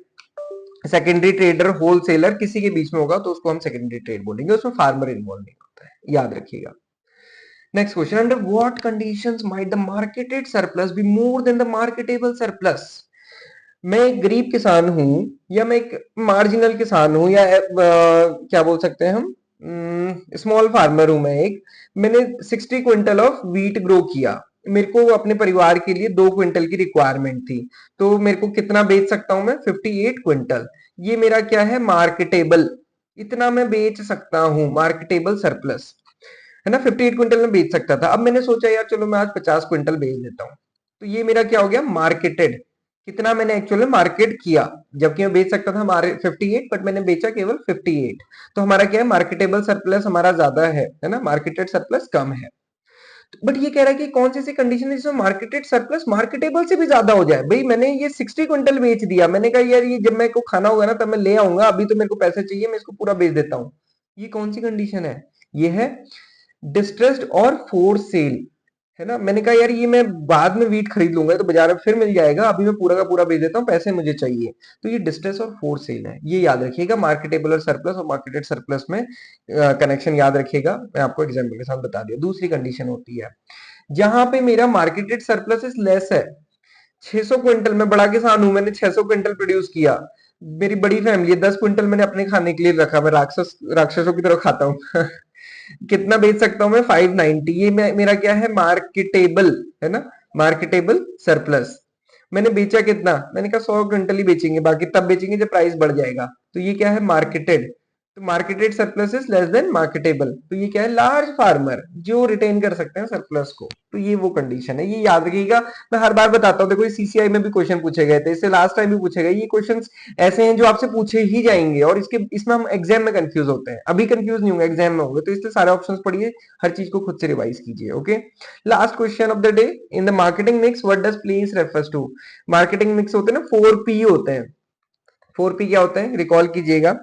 Speaker 1: सेकेंडरी ट्रेडर, होलसेलर, किसी के बीच में होगा तो उसको हम सेकेंडरी ट्रेड बोलेंगे, उसमें फार्मर इन्वॉल्व नहीं होता है, याद रखिएगा। Next question, under what conditions might the marketed surplus be more than the marketable surplus? मैं एक गरीब किसान हूं या मैं एक मार्जिनल किसान हूं या क्या बोल सकते हैं हम, स्मॉल फार्मर हूं मैं एक। मैंने 60 क्विंटल ऑफ वीट ग्रो किया, मेरे को अपने परिवार के लिए 2 क्विंटल की रिक्वायरमेंट थी, तो मेरे को कितना बेच सकता हूं मैं? 58 क्विंटल। ये मेरा क्या है? मार्केटेबल। इतना मैं बेच सकता हूं, मार्केटेबल सरप्लस, है ना। 58 क्विंटल में बेच सकता था। अब मैंने सोचा यार चलो मैं आज 50 क्विंटल बेच देता हूँ, तो ये मेरा क्या हो गया? मार्केटेड। कितना मैंने एक्चुअली मार्केट किया? जबकि मैं बेच सकता था हमारे 58, बट मैंने बेचा केवल 58। तो हमारा क्या है? मार्केटेबल सरप्लस हमारा ज्यादा है ना, मार्केटेड सरप्लस कम है। बट ये कह रहा है कि कौन सी ऐसी कंडीशन है जिसमें मार्केटेड सरप्लस मार्केटेबल से भी ज्यादा हो जाए? भाई मैंने ये 60 क्विंटल बेच दिया, मैंने कहा यार ये जब मेरे को खाना होगा ना तब मैं ले आऊंगा, अभी तो मेरे को पैसे चाहिए, मैं इसको पूरा बेच देता हूँ। ये कौन सी कंडीशन है? ये है डिस्ट्रेस्ड और फोर्स सेल, है ना। मैंने कहा यार ये मैं बाद में वीट खरीद लूंगा तो बाजार में फिर मिल जाएगा, अभी मैं पूरा का पूरा बेच देता हूँ, पैसे मुझे चाहिए। तो ये डिस्ट्रेस और फोर्स सेल है, ये याद रखिएगा। मार्केटेबल और सरप्लस और मार्केटेड सरप्लस में कनेक्शन याद रखिएगा, मैं आपको एग्जाम्पल के साथ बता दिया। दूसरी कंडीशन होती है जहां पे मेरा मार्केटेड सरप्लस इज लेस है। 600 क्विंटल, मैं बड़ा किसान हूं, मैंने 600 क्विंटल प्रोड्यूस किया, मेरी बड़ी फैमिली है, 10 क्विंटल मैंने अपने खाने के लिए रखा, मैं राक्षसों की तरह खाता हूँ। कितना बेच सकता हूं मैं? 590। ये मेरा क्या है? मार्केटेबल, है ना, मार्केटेबल सरप्लस। मैंने बेचा कितना? मैंने कहा 100 क्विंटल ही बेचेंगे, बाकी तब बेचेंगे जब प्राइस बढ़ जाएगा। तो ये क्या है? मार्केटेड। तो marketed surplus is less than marketable. तो ये क्या है? लार्ज फार्मर जो रिटेन कर सकते हैं सरप्लस को। तो ये वो कंडीशन है, ये याद रखिएगा। मैं हर बार बताता हूँ, देखो सीसीआई में भी क्वेश्चन पूछे गए थे, इससे लास्ट टाइम भी पूछे गए। ये क्वेश्चन ऐसे हैं जो आपसे पूछे ही जाएंगे, और इसमें हम एग्जाम में कंफ्यूज होते हैं, अभी कंफ्यूज नहीं होंगे, एग्जाम में होंगे। तो इसलिए सारे ऑप्शंस पढ़िए, हर चीज को खुद से रिवाइज कीजिए। Okay, last question of the day, in the marketing mix what does place refers to? Marketing mix होते हैं ना, 4P होते हैं। 4P क्या होते हैं? रिकॉल कीजिएगा।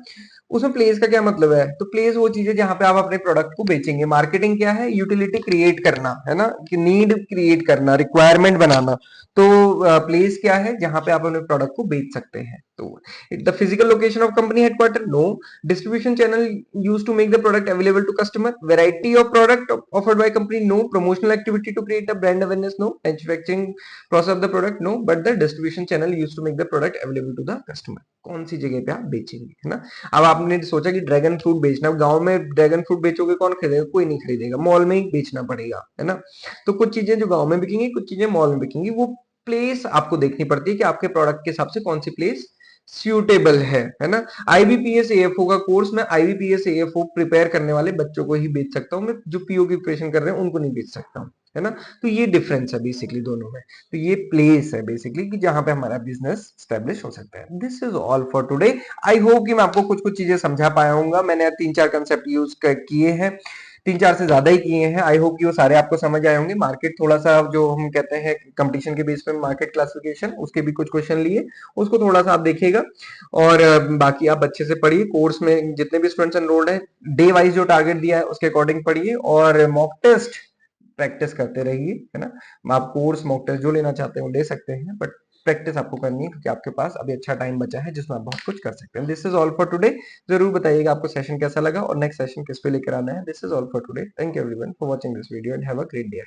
Speaker 1: उसमें प्लेस का क्या मतलब है? तो प्लेस वो चीज है जहां पे आप अपने प्रोडक्ट को बेचेंगे। मार्केटिंग क्या है? यूटिलिटी क्रिएट करना, है ना, कि नीड क्रिएट करना, रिक्वायरमेंट बनाना। तो प्लेस क्या है? जहां पे आप अपने प्रोडक्ट को बेच सकते हैं। तो the physical location of company headquarter? No. Distribution channel use to make the product available to customer? Variety of product offered by company? No. Promotional activity to create a brand awareness? No. Manufacturing process of the product? No. But the distribution channel use to make the product available to the customer. कौन सी जगह पे आप बेचेंगे, है ना। अब आपने सोचा कि ड्रैगन फ्रूट बेचना, गांव में ड्रैगन फ्रूट बेचोगे, कौन खरीदेगा? कोई नहीं खरीदेगा, मॉल में ही बेचना पड़ेगा, है ना। तो कुछ चीजें जो गांव में बिकेंगी, कुछ चीजें मॉल में बिकेंगी, वो प्लेस आपको देखनी पड़ती है कि आपके प्रोडक्ट के हिसाब से कौन सी प्लेस सुटेबल है ना। आईबीपीएस एएफओ का कोर्स मैं आईबीपीएस एएफओ प्रिपेयर करने वाले बच्चों को ही बेच सकता हूँ, मैं जो पीओ की प्रिपरेशन कर रहे हैं उनको नहीं बेच सकता हूँ, है ना। तो ये डिफरेंस है बेसिकली दोनों में। तो ये प्लेस है बेसिकली कि जहां पे हमारा बिजनेस स्टैब्लिश हो सकता है। This is all for today. I hope कि मैं आपको कुछ कुछ चीजें समझा पाया हूँ। मैंने 3-4 कंसेप्ट यूज किए हैं, 3-4 से ज्यादा ही किए हैं। आई होप कि वो सारे आपको समझ आए होंगे। मार्केट थोड़ा सा जो हम कहते हैं कंपटीशन के बेस पे मार्केट क्लासिफिकेशन, उसके भी कुछ क्वेश्चन लिए, उसको थोड़ा सा आप देखिएगा। और बाकी आप अच्छे से पढ़िए। कोर्स में जितने भी स्टूडेंट्स एनरोल्ड हैं, डे वाइज जो टारगेट दिया है उसके अकॉर्डिंग पढ़िए, और मॉक टेस्ट प्रैक्टिस करते रहिए, है ना। आप कोर्स मॉक टेस्ट जो लेना चाहते हैं वो ले सकते हैं, बट प्रैक्टिस आपको करनी है क्योंकि आपके पास अभी अच्छा टाइम बचा है जिसमें आप बहुत कुछ कर सकते हैं। This is all for today. जरूर बताइएगा आपको सेशन कैसा लगा और नेक्स्ट सेशन किस पे लेकर आना है। This is all for today. Thank you everyone for watching this video and have a great day.